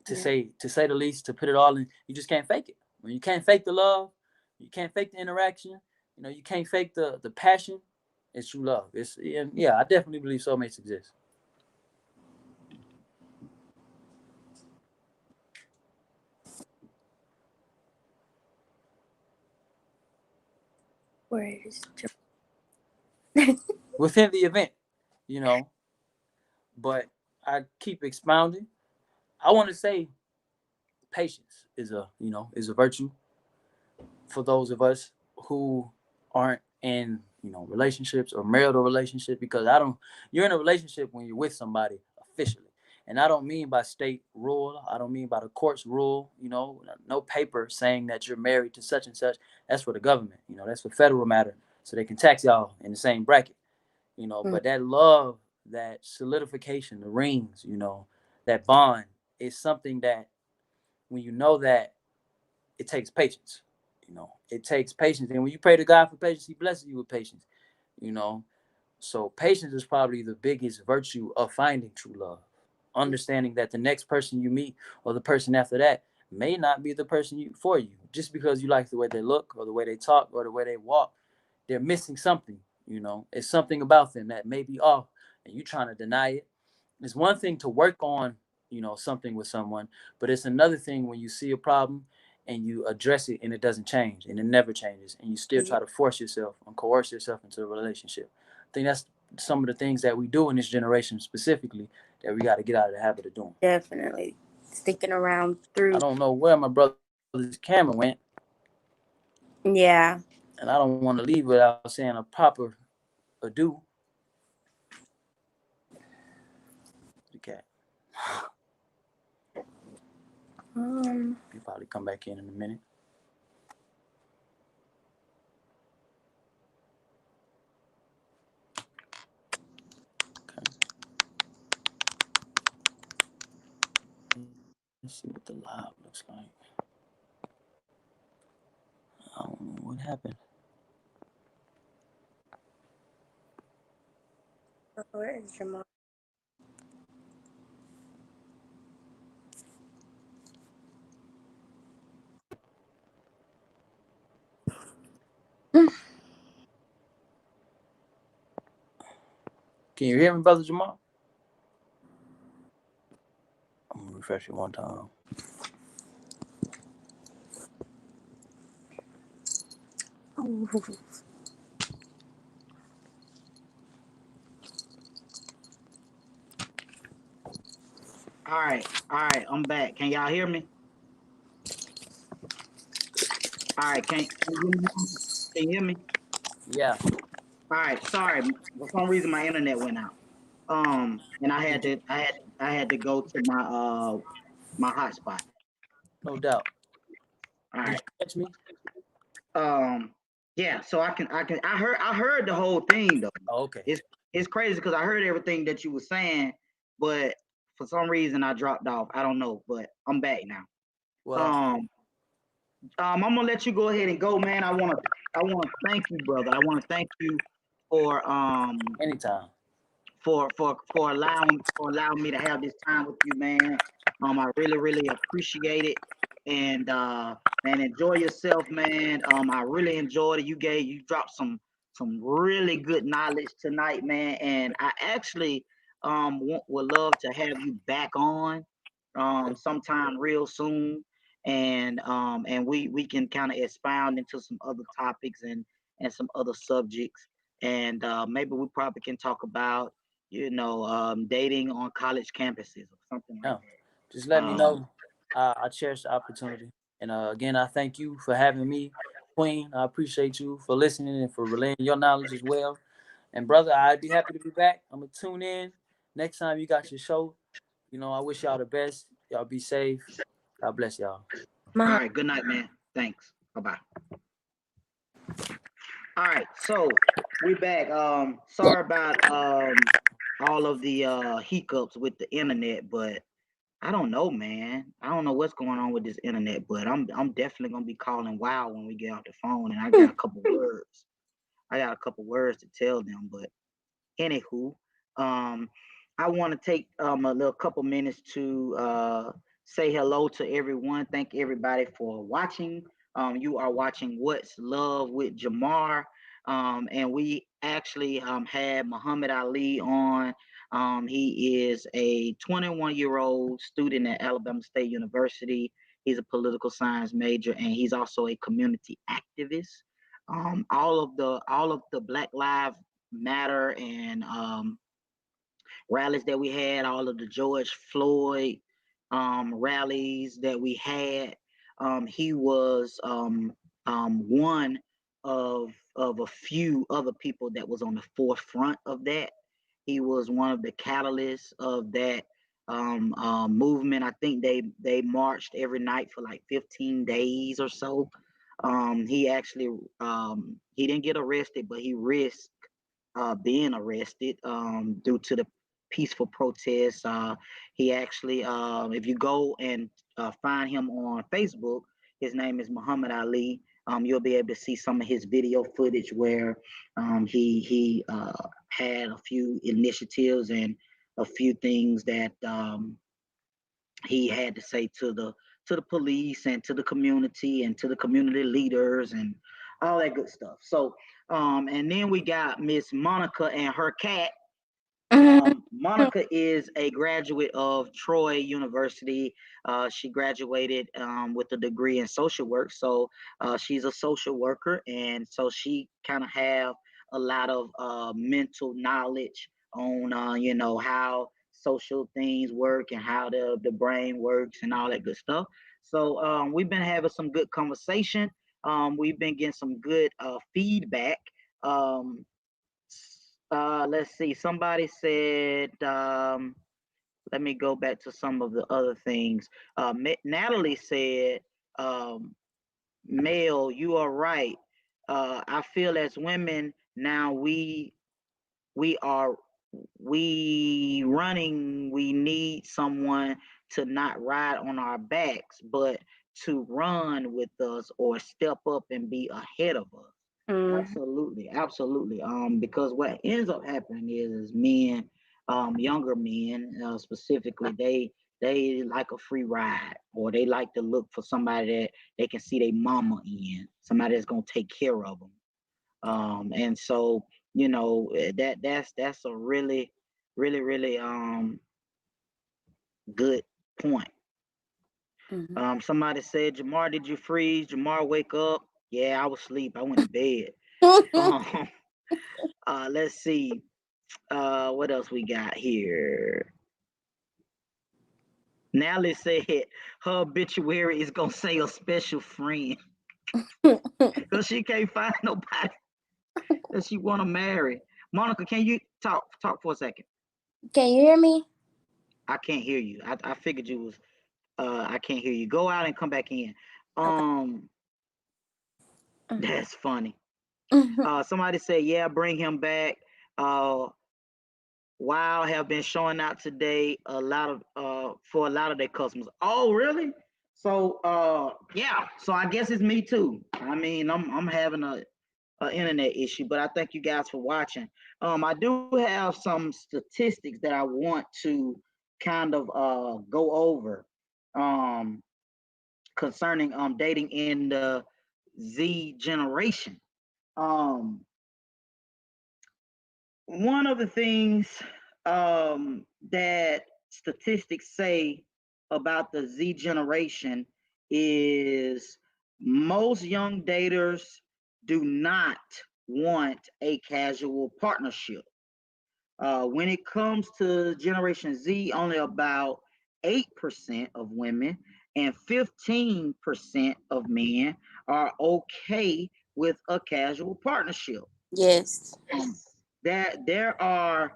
Yeah. To say the least, to put it all in, you just can't fake it. When you can't fake the love, you can't fake the interaction. You know, you can't fake the passion. It's true love. It's and yeah, I definitely believe soulmates exist. Where is Within the event, you know. But I keep expounding. I want to say patience is a virtue for those of us who aren't in relationships or marital relationship, because I don't you're in a relationship when you're with somebody officially. And I don't mean by state rule, I don't mean by the court's rule, no paper saying that you're married to such and such. That's for the government, that's a federal matter, so they can tax y'all in the same bracket. Mm. But that love, that solidification, the rings, that bond is something that when you know that, it takes patience. It takes patience. And when you pray to God for patience, He blesses you with patience. You know, so patience is probably the biggest virtue of finding true love. Understanding that the next person you meet or the person after that may not be the person for you, just because you like the way they look or the way they talk or the way they walk. They're missing something. It's something about them that may be off, and you trying to deny it. It's one thing to work on, something with someone, but it's another thing when you see a problem and you address it and it doesn't change and it never changes, and you still Yeah, try to force yourself and coerce yourself into a relationship. I think that's some of the things that we do in this generation specifically that we got to get out of the habit of doing. definitely sticking around I through. don't know where my brother's camera went, Yeah. and I don't want to leave without saying a proper adieu. Okay, Um. he'll probably come back in a minute. Okay, let's see what the live looks like. I don't know what happened. Where is Jamar? Can you hear me, brother Jamal? I'm gonna refresh it one time. All right. All right, I'm back. Can y'all hear me? All right, can you hear me? Can you hear me? Yeah. All right, sorry. For some reason my internet went out. And Did you? I had to go to my hotspot. No doubt. All Did right. you catch me? Um, yeah, so I heard the whole thing though. Oh, okay. It's it's crazy because I heard everything that you were saying, but for some reason I dropped off. I don't know, but I'm back now. Well, Um, I'm gonna let you go ahead and go, man. I wanna thank you, brother. I wanna thank you for anytime. for allowing me to have this time with you, man. I really appreciate it, and man, enjoy yourself, man. I really enjoyed it. You dropped some really good knowledge tonight, man, and I actually would love to have you back on sometime real soon, and we can kind of expound into some other topics and some other subjects, and maybe we probably can talk about dating on college campuses or something like No, just that. let me know. I cherish the opportunity, and again, I thank you for having me, Queen. I appreciate you for listening and for relaying your knowledge as well. And brother, I'd be happy to be back. I'm gonna tune in next time you got your show. I wish y'all the best. Y'all be safe. God bless y'all. All My right, good night, man. Thanks. Bye bye. All right, so we back. Sorry about all of the hiccups with the internet, but I don't know, man. I don't know what's going on with this internet, but I'm definitely gonna be calling Wow when we get off the phone, and I got a couple words. I got a couple words to tell them, but anywho, um, I want to take a little couple minutes to say hello to everyone. Thank everybody for watching. You are watching What's Love with Jamar, and we actually had Muhammad Ali on. He is a 21-year-old student at Alabama State University. He's a political science major, and he's also a community activist. All of the Black Lives Matter and rallies that we had, all of the George Floyd rallies that we had. He was one of a few other people that was on the forefront of that. He was one of the catalysts of that movement. I think they marched every night for like 15 days or so. He actually he didn't get arrested, but he risked being arrested due to the peaceful protests. He actually, if you go and find him on Facebook, his name is Muhammad Ali. You'll be able to see some of his video footage where he had a few initiatives and a few things that he had to say to the police and to the community and to the community leaders and all that good stuff. So and then we got Miss Monica and her cat. Monica is a graduate of Troy University. She graduated with a degree in social work, so she's a social worker, and so she kind of have a lot of mental knowledge on how social things work and how the brain works and all that good stuff. So we've been having some good conversation. We've been getting some good feedback. Um, let's see. Somebody said, let me go back to some of the other things. Natalie said, um, Mel, you are right. I feel as women now we are we running. We need someone to not ride on our backs, but to run with us or step up and be ahead of us. Mhm. Absolutely, absolutely. Because what ends up happening is men, younger men, specifically, they like a free ride, or they like to look for somebody that they can see their mama in, somebody that's gonna take care of them. And so that's a really good point. Mhm. Somebody said, Jamar, did you freeze? Jamar, wake up. Yeah, I was asleep. I went to bed. Um, let's see. What else we got here? Natalie said her obituary is gonna say a special friend because she can't find nobody that she want to marry. Monica, can you talk for a second? Can you hear me? I can't hear you. I figured you was. I can't hear you. Go out and come back in. Okay. Um, Mhm. that's funny. Somebody said, yeah, bring him back. Uh, Wow have been showing out today a lot of for a lot of their customers. Oh, really? So yeah, so I guess it's me too. I mean, I'm having a internet issue, but I thank you guys for watching. I do have some statistics that I want to kind of go over um concerning dating in the Z generation. Um One of the things that statistics say about the Z generation is most young daters do not want a casual partnership. When it comes to Generation Z, only about 8% of women and 15% of men are okay with a casual partnership. Yes. um, that there are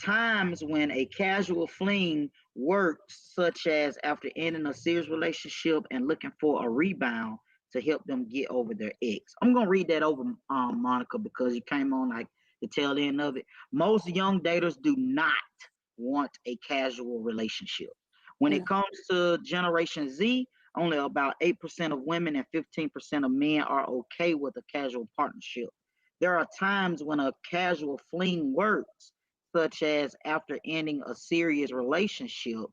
times when a casual fling works, such as after ending a serious relationship and looking for a rebound to help them get over their ex. I'm gonna read that over, Monica, because you came on like the tail end of it. Most young daters do not want a casual relationship. When it Mm. comes to Generation Z, only about 8% of women and 15% of men are okay with a casual partnership. There are times when a casual fling works, such as after ending a serious relationship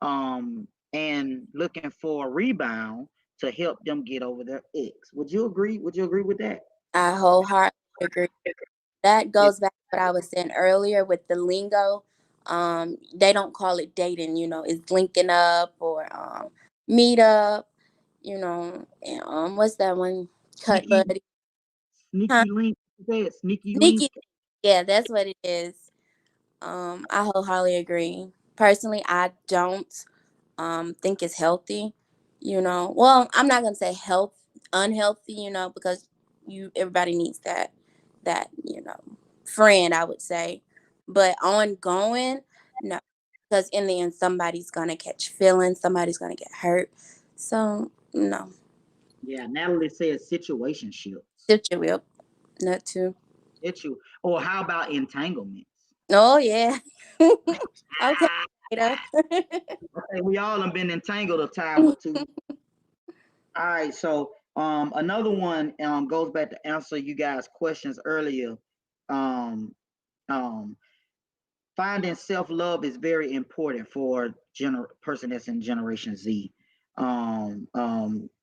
and looking for a rebound to help them get over their ex. Would you agree? Would you agree with that? I wholeheartedly agree. That Yeah. goes back to what I was saying earlier with the lingo. They don't call it dating, it's linking up or meet up, and, what's that one? Cut Sneaky, buddy. Huh? sneaky link. Sneaky link. Sneaky. Yeah, that's what it is. I wholeheartedly agree. Personally, I don't think it's healthy. Well, I'm not gonna say unhealthy. Because everybody needs that friend. I would say, but ongoing, no, because in the end, somebody's gonna catch feelings. Somebody's gonna get hurt. So no, Yeah, Natalie says situationships. situation not to. Or how about entanglements? Oh yeah. Okay. Ah, Ada. okay, we all have been entangled a time or two. All right, so another one goes back to answer you guys' questions earlier. Um, um, Finding self love is very important for person that's in Generation Z.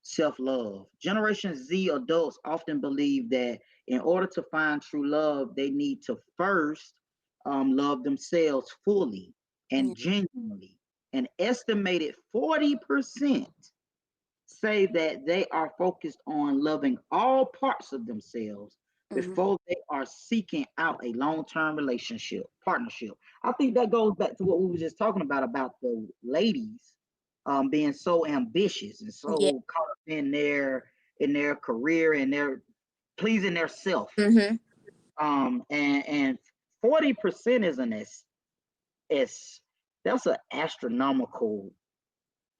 Self love. Generation Z adults often believe that in order to find true love, they need to first love themselves fully Yeah. and genuinely. An estimated 40% say that they are focused on loving all parts of themselves Mhm. before they are seeking out a long-term relationship partnership. I think that goes back to what we were just talking about the ladies being so ambitious and Yeah. so caught up in their career and their pleasing their self. Mhm. And 40% isn't as that's an astronomical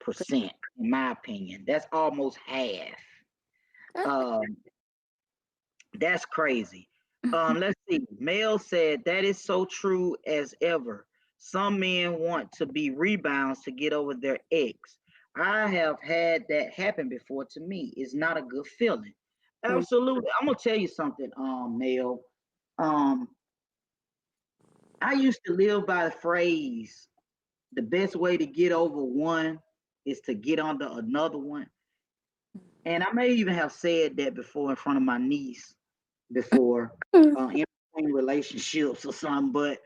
percent in my opinion. That's almost half. Um, that's crazy. Let's see. Mel said that is so true as ever. Some men want to be rebounds to get over their ex. I have had that happen before to me. It's not a good feeling. Mhm. Absolutely. I'm gonna tell you something, Mel. Um, I used to live by the phrase, the best way to get over one is to get under another one. And I may even have said that before in front of my niece before in between relationships or something, but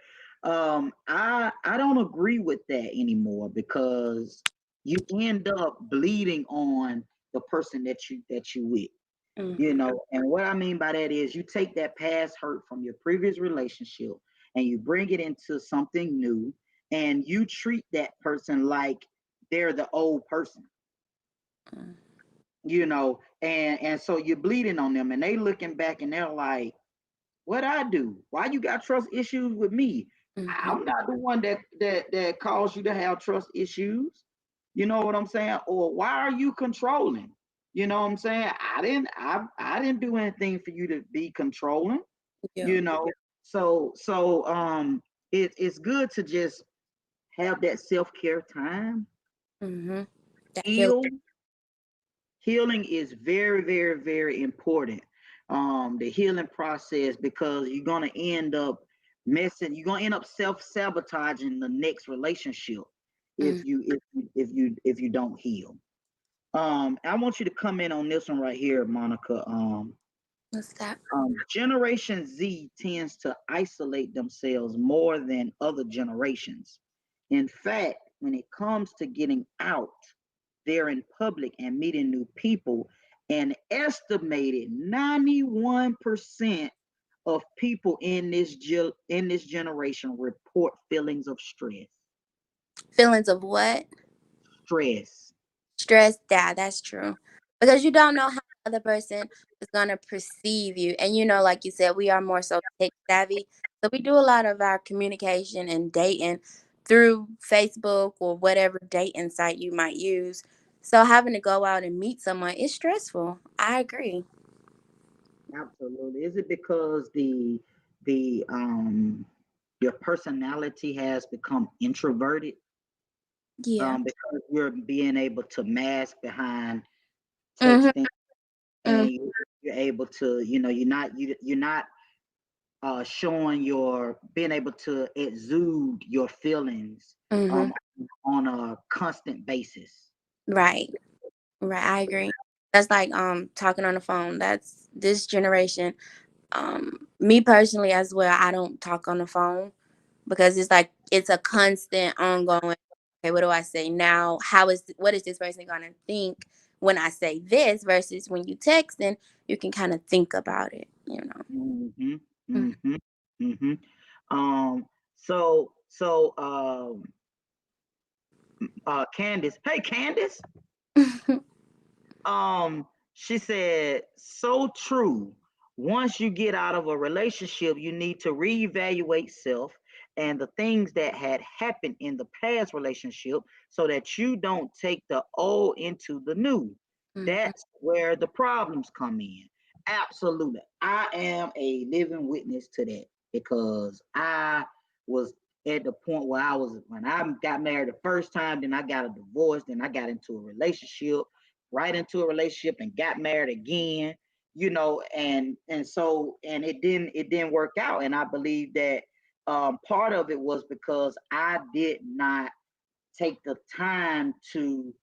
I don't agree with that anymore because you end up bleeding on the person that you with. You Mhm. know, and what I mean by that is you take that past hurt from your previous relationship and you bring it into something new and you treat that person like they're the old person, Mm. and so you're bleeding on them, and they looking back and they're like, what I do? Why you got trust issues with me? Mhm. I'm not the one that caused you to have trust issues. You know what I'm saying? Or why are you controlling? You know what I'm saying? I didn't do anything for you to be controlling, Yeah. you know. So it's good to just have that self-care time. Mhm. That healing. Heal. Healing is very, very, very important. The healing process, because you're gonna end up self-sabotaging the next relationship Mm. if you don't heal. I want you to come in on this one right here, Monica. What's that? Generation Z tends to isolate themselves more than other generations. In fact, when it comes to getting out there in public and meeting new people, an estimated 91% of people in this generation report feelings of stress. Feelings of what? Stress. Stress. Yeah, that's true. Because you don't know how the other person is gonna perceive you, and like you said, we are more so tech savvy, so we do a lot of our communication and dating through Facebook or whatever dating site you might use. So having to go out and meet someone is stressful. I agree. Absolutely. Is it because the your personality has become introverted? Yeah. Because you're being able to mask behind Mhm. texting, Mm. and you're able to, you're not showing your being able to exude your feelings Mhm. um on a constant basis. Right. Right. I agree. That's like talking on the phone. That's this generation. Me personally as well, I don't talk on the phone because it's like it's a constant ongoing. Okay, what do I say now? What is this person gonna think when I say this versus when you text and you can kind of think about it. Mm-hmm. Mm. Mm-hmm. Mm-hmm. So Candace, hey Candace. Um, she said, so true. Once you get out of a relationship, you need to reevaluate self and the things that had happened in the past relationship so that you don't take the old into the new. Mhm. That's where the problems come in. Absolutely. I am a living witness to that because I was at the point where when I got married the first time, then I got a divorce, then I got into a relationship, right into a relationship and got married again, and it didn't work out. And I believe that part of it was because I did not take the time to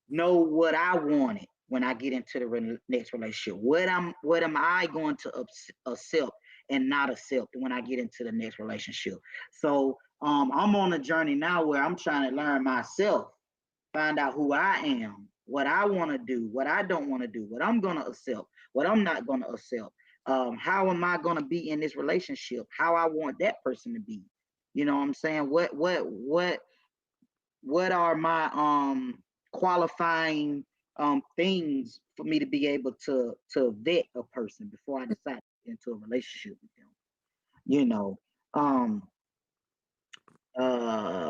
know what I wanted when I get into the next relationship. What am I going to accept and not accept when I get into the next relationship? So I'm on a journey now where I'm trying to learn myself, find out who I am, what I want to do, what I don't want to do, what I'm going to accept, what I'm not going to accept. How am I going to be in this relationship? How I want that person to be. You know what I'm saying? What are my qualifying things for me to be able to vet a person before I decide to get into a relationship with them? You know, um,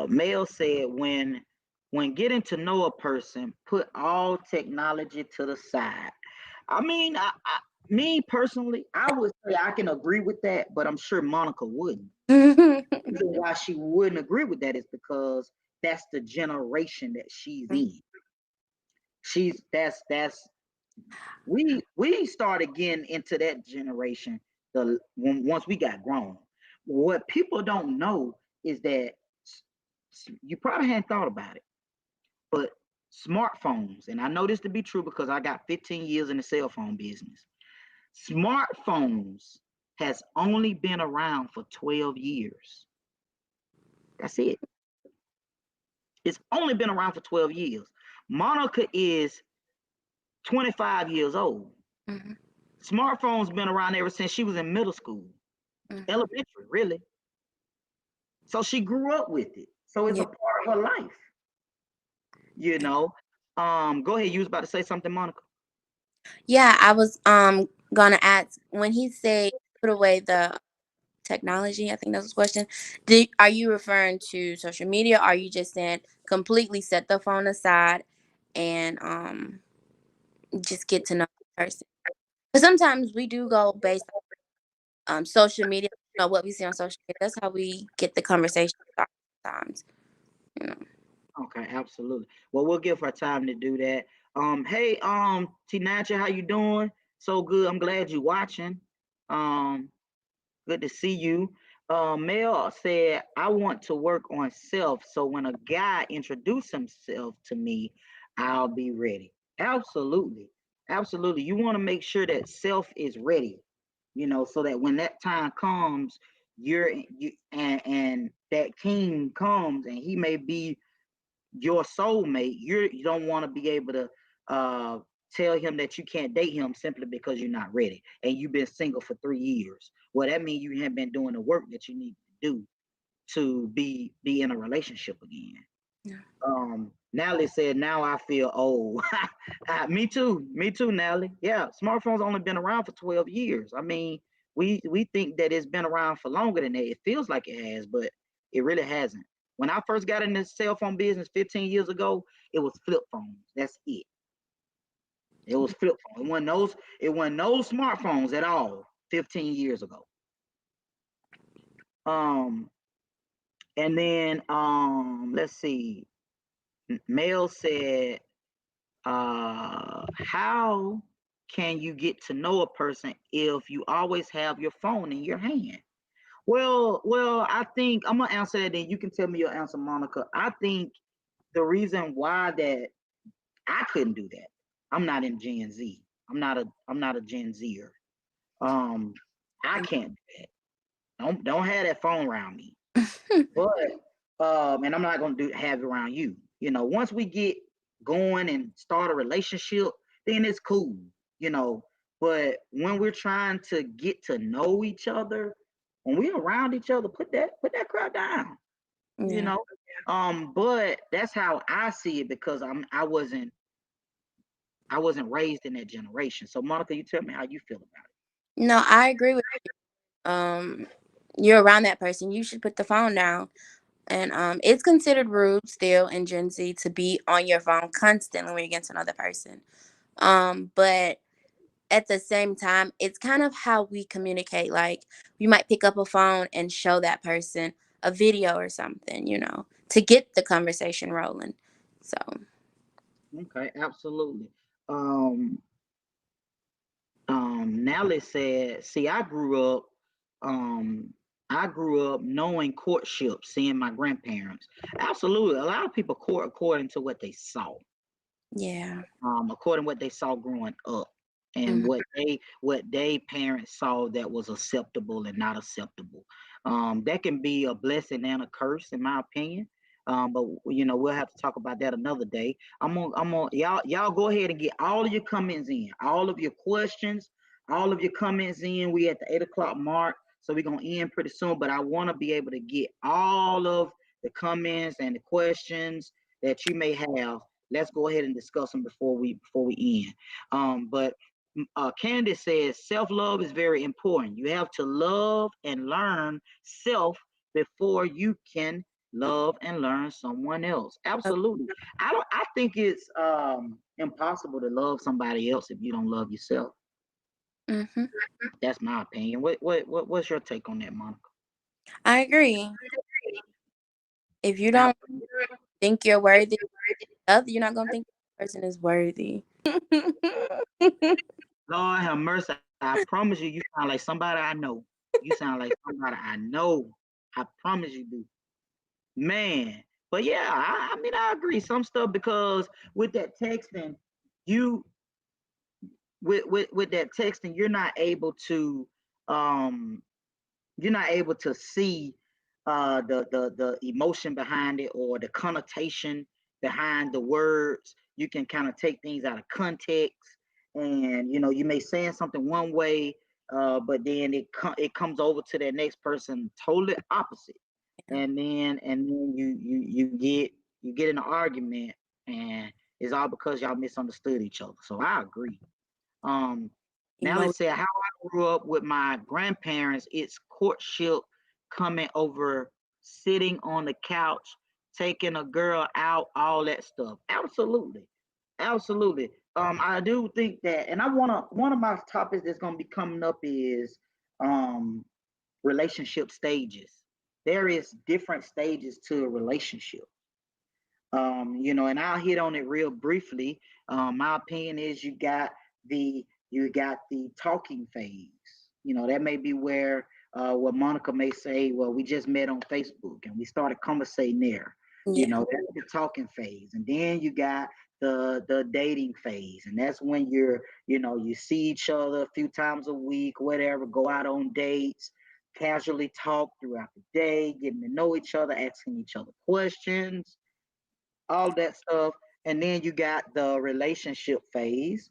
Mel said when getting to know a person, put all technology to the side. I mean, me personally, I would say I can agree with that, but I'm sure Monica wouldn't. The reason why she wouldn't agree with that is because that's the generation that she's in. She's that's we started getting into that generation once we got grown. What people don't know is that you probably hadn't thought about it, but smartphones, and I know this to be true because I got 15 years in the cell phone business. Smartphones has only been around for 12 years. That's it. It's only been around for 12 years. Monica is 25 years old. Mhm. Smartphones been around ever since she was in middle school, Mhm. elementary, really. So she grew up with it. So it's Yeah. a part of her life. you know. Go ahead. You was about to say something, Monica. Yeah, I was gonna ask when he said put away the technology. I think that's the question. Are you referring to social media? Or are you just saying completely set the phone aside and just get to know the person? But sometimes we do go based on social media. You know what we see on social media. That's how we get the conversation started sometimes. You know. Okay, absolutely. Well, we'll give her time to do that. Hey, Tinaja, how you doing? So good. I'm glad you're watching. Um, Good to see you. Mel said, I want to work on self. So when a guy introduce himself to me, I'll be ready. Absolutely. Absolutely. You want to make sure that self is ready, so that when that time comes, and that king comes and he may be your soulmate. You don't want to be able to uh, tell him that you can't date him simply because you're not ready and you've been single for 3 years. Well, that means you haven't been doing the work that you need to do to be in a relationship again. Yeah. Natalie said, "Now I feel old." Me too, Natalie. Yeah, smartphones only been around for 12 years. I mean, we think that it's been around for longer than that. It feels like it has, but it really hasn't. When I first got in the cell phone business 15 years ago, it was flip phones. That's it. It was flip phone. It wasn't those smartphones at all 15 years ago. Um, and then let's see. Mel said, how can you get to know a person if you always have your phone in your hand? Well, I think I'm gonna answer that, then you can tell me your answer, Monica. I think the reason why that I couldn't do that, I'm not in Gen Z. I'm not a Gen Zer. Um, I can't do that. Don't have that phone around me. But and I'm not gonna have it around you. Once we get going and start a relationship, then it's cool, you know. But when we're trying to get to know each other, when we're around each other, put that crap down, you Yeah. know. But that's how I see it because I wasn't raised in that generation. So Monica, you tell me how you feel about No, I agree with um you're around that person. You should put the phone down. And it's considered rude still in Gen Z to be on your phone constantly when you're against another person. But at the same time, it's kind of how we communicate. Like you might pick up a phone and show that person a video or something, to get the conversation rolling. So it. Okay, absolutely. Um, Nally said, "See, um, I grew up knowing courtship, seeing my grandparents. Absolutely, a lot of people court according to what they saw, yeah. according to what they saw growing up, and Mhm. what they parents saw that was acceptable and not acceptable. That can be a blessing and a curse, in my opinion. But we'll have to talk about that another day. I'm gonna y'all go ahead and get all of your comments in, all of your questions, all of your comments in. We at the 8 o'clock mark, so we're gonna end pretty soon. But I want to be able to get all of the comments and the questions that you may have. Let's go ahead and discuss them before we end. But Candace says self-love is very important. You have to love and learn self before you can love and learn someone else. Absolutely. I think it's impossible to love somebody else if you don't love yourself. Mm-hmm. That's my opinion. What's your take on that, Monica? I agree. If you Ab- don't think you're worthy, you're not gonna think the person is worthy. Lord have mercy. I promise you, you sound like somebody I know. You sound like somebody I know. I promise you do. Man. But yeah, I mean, I agree some stuff because with that texting, you with that texting, um you're not able to see the emotion behind it or the connotation behind the words. You can kind of take things out of context, and you may saying something one way, but then it comes over to that next person totally opposite, and then you get in an argument, and it's all because y'all misunderstood each other. So I agree. Um, now Emo- let's say how I grew up with my grandparents. It's courtship, coming over, sitting on the couch, taking a girl out, all that stuff. Absolutely, absolutely. I do think that, and I wanna one of my topics that's gonna be coming up is um relationship stages. There is different stages to a relationship. And I'll hit on it real briefly. My opinion is you got the talking phase. That may be where what Monica may say, well, we just met on Facebook and we started conversating there. yeah, That's the talking phase. And then you got the dating phase. And that's when you see each other a few times a week, whatever, go out on dates, casually talk throughout the day, getting to know each other, asking each other questions, all that stuff. And then you got the relationship phase.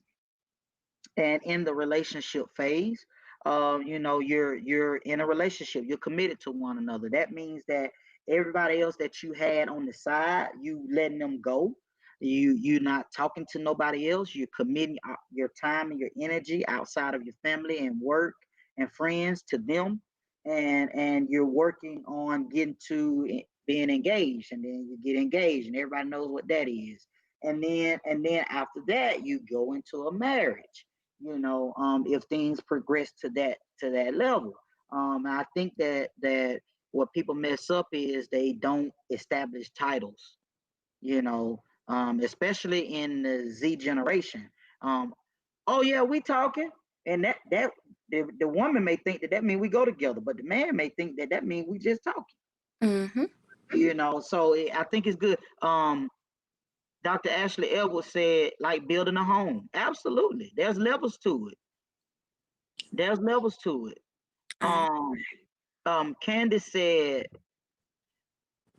And in the relationship phase, you're in a relationship, you're committed to one another. That means that everybody else that you had on the side, you letting them go. You're not talking to nobody else. You're committing your time and your energy outside of your family and work and friends to them, and you're working on getting to being engaged, and then you get engaged, and everybody knows what that is. And then after that, you go into a marriage. If things progress to that level. I think that what people mess up is they don't establish titles. Especially in the Z generation. Um, oh yeah, we talking, and that the woman may think that means we go together, but the man may think that means we just talking. mm-hmm. So I think it's good. Dr. Ashley Edwards said, like building a home. Absolutely, there's levels to it. There's levels to it. I, Um, Candace said,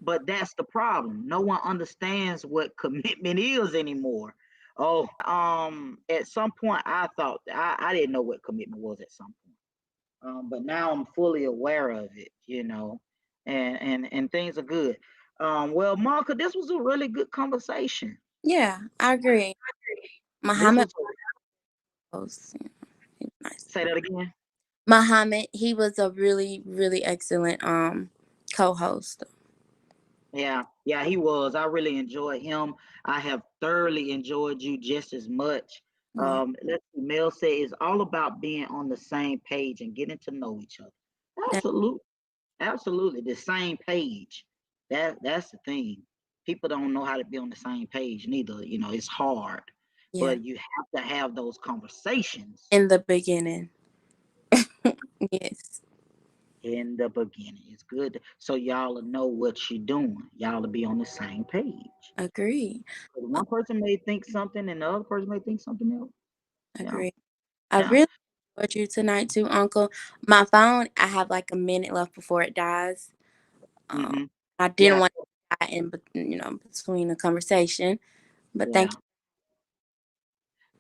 but that's the problem. No one understands what commitment is anymore. Oh, at some point I thought I didn't know what commitment was at some point. But now I'm fully aware of it, and things are good. Well, Marka, this was a really good conversation. yeah, I agree. This Muhammad was was, he was nice. say that again. Muhammad, he was a really, really excellent co-host. Yeah, yeah, he was. I really enjoyed him. I have thoroughly enjoyed you just as much. Yeah, Let's see, Mel say it's all about being on the same page and getting to know each other. that, Absolutely, absolutely, the same page. That's the thing. People don't know how to be on the same page neither. It's hard, yeah. but you have to have those conversations In the beginning, yes, in the beginning. It's good so y'all will know what you're doing. Y'all will be on the same page. agree, 'Cause one person may think something and the other person may think something else. Yeah, agree. I yeah. really enjoyed you tonight too, Uncle. My phone, I have like a minute left before it dies. Um, Hmm. I didn't Yeah, want to die between the conversation, but thank yeah.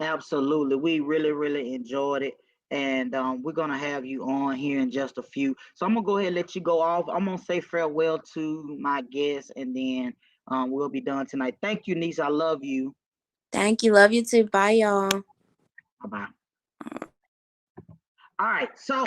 you. Absolutely. We really, really enjoyed it. And we're gonna have you on here in just a few. So I'm gonna go ahead and let you go off. I'm gonna say farewell to my guests, and then we'll be done tonight. Thank you, niece. I love you. Thank you. Love you too. Bye, y'all. Bye bye. All right. So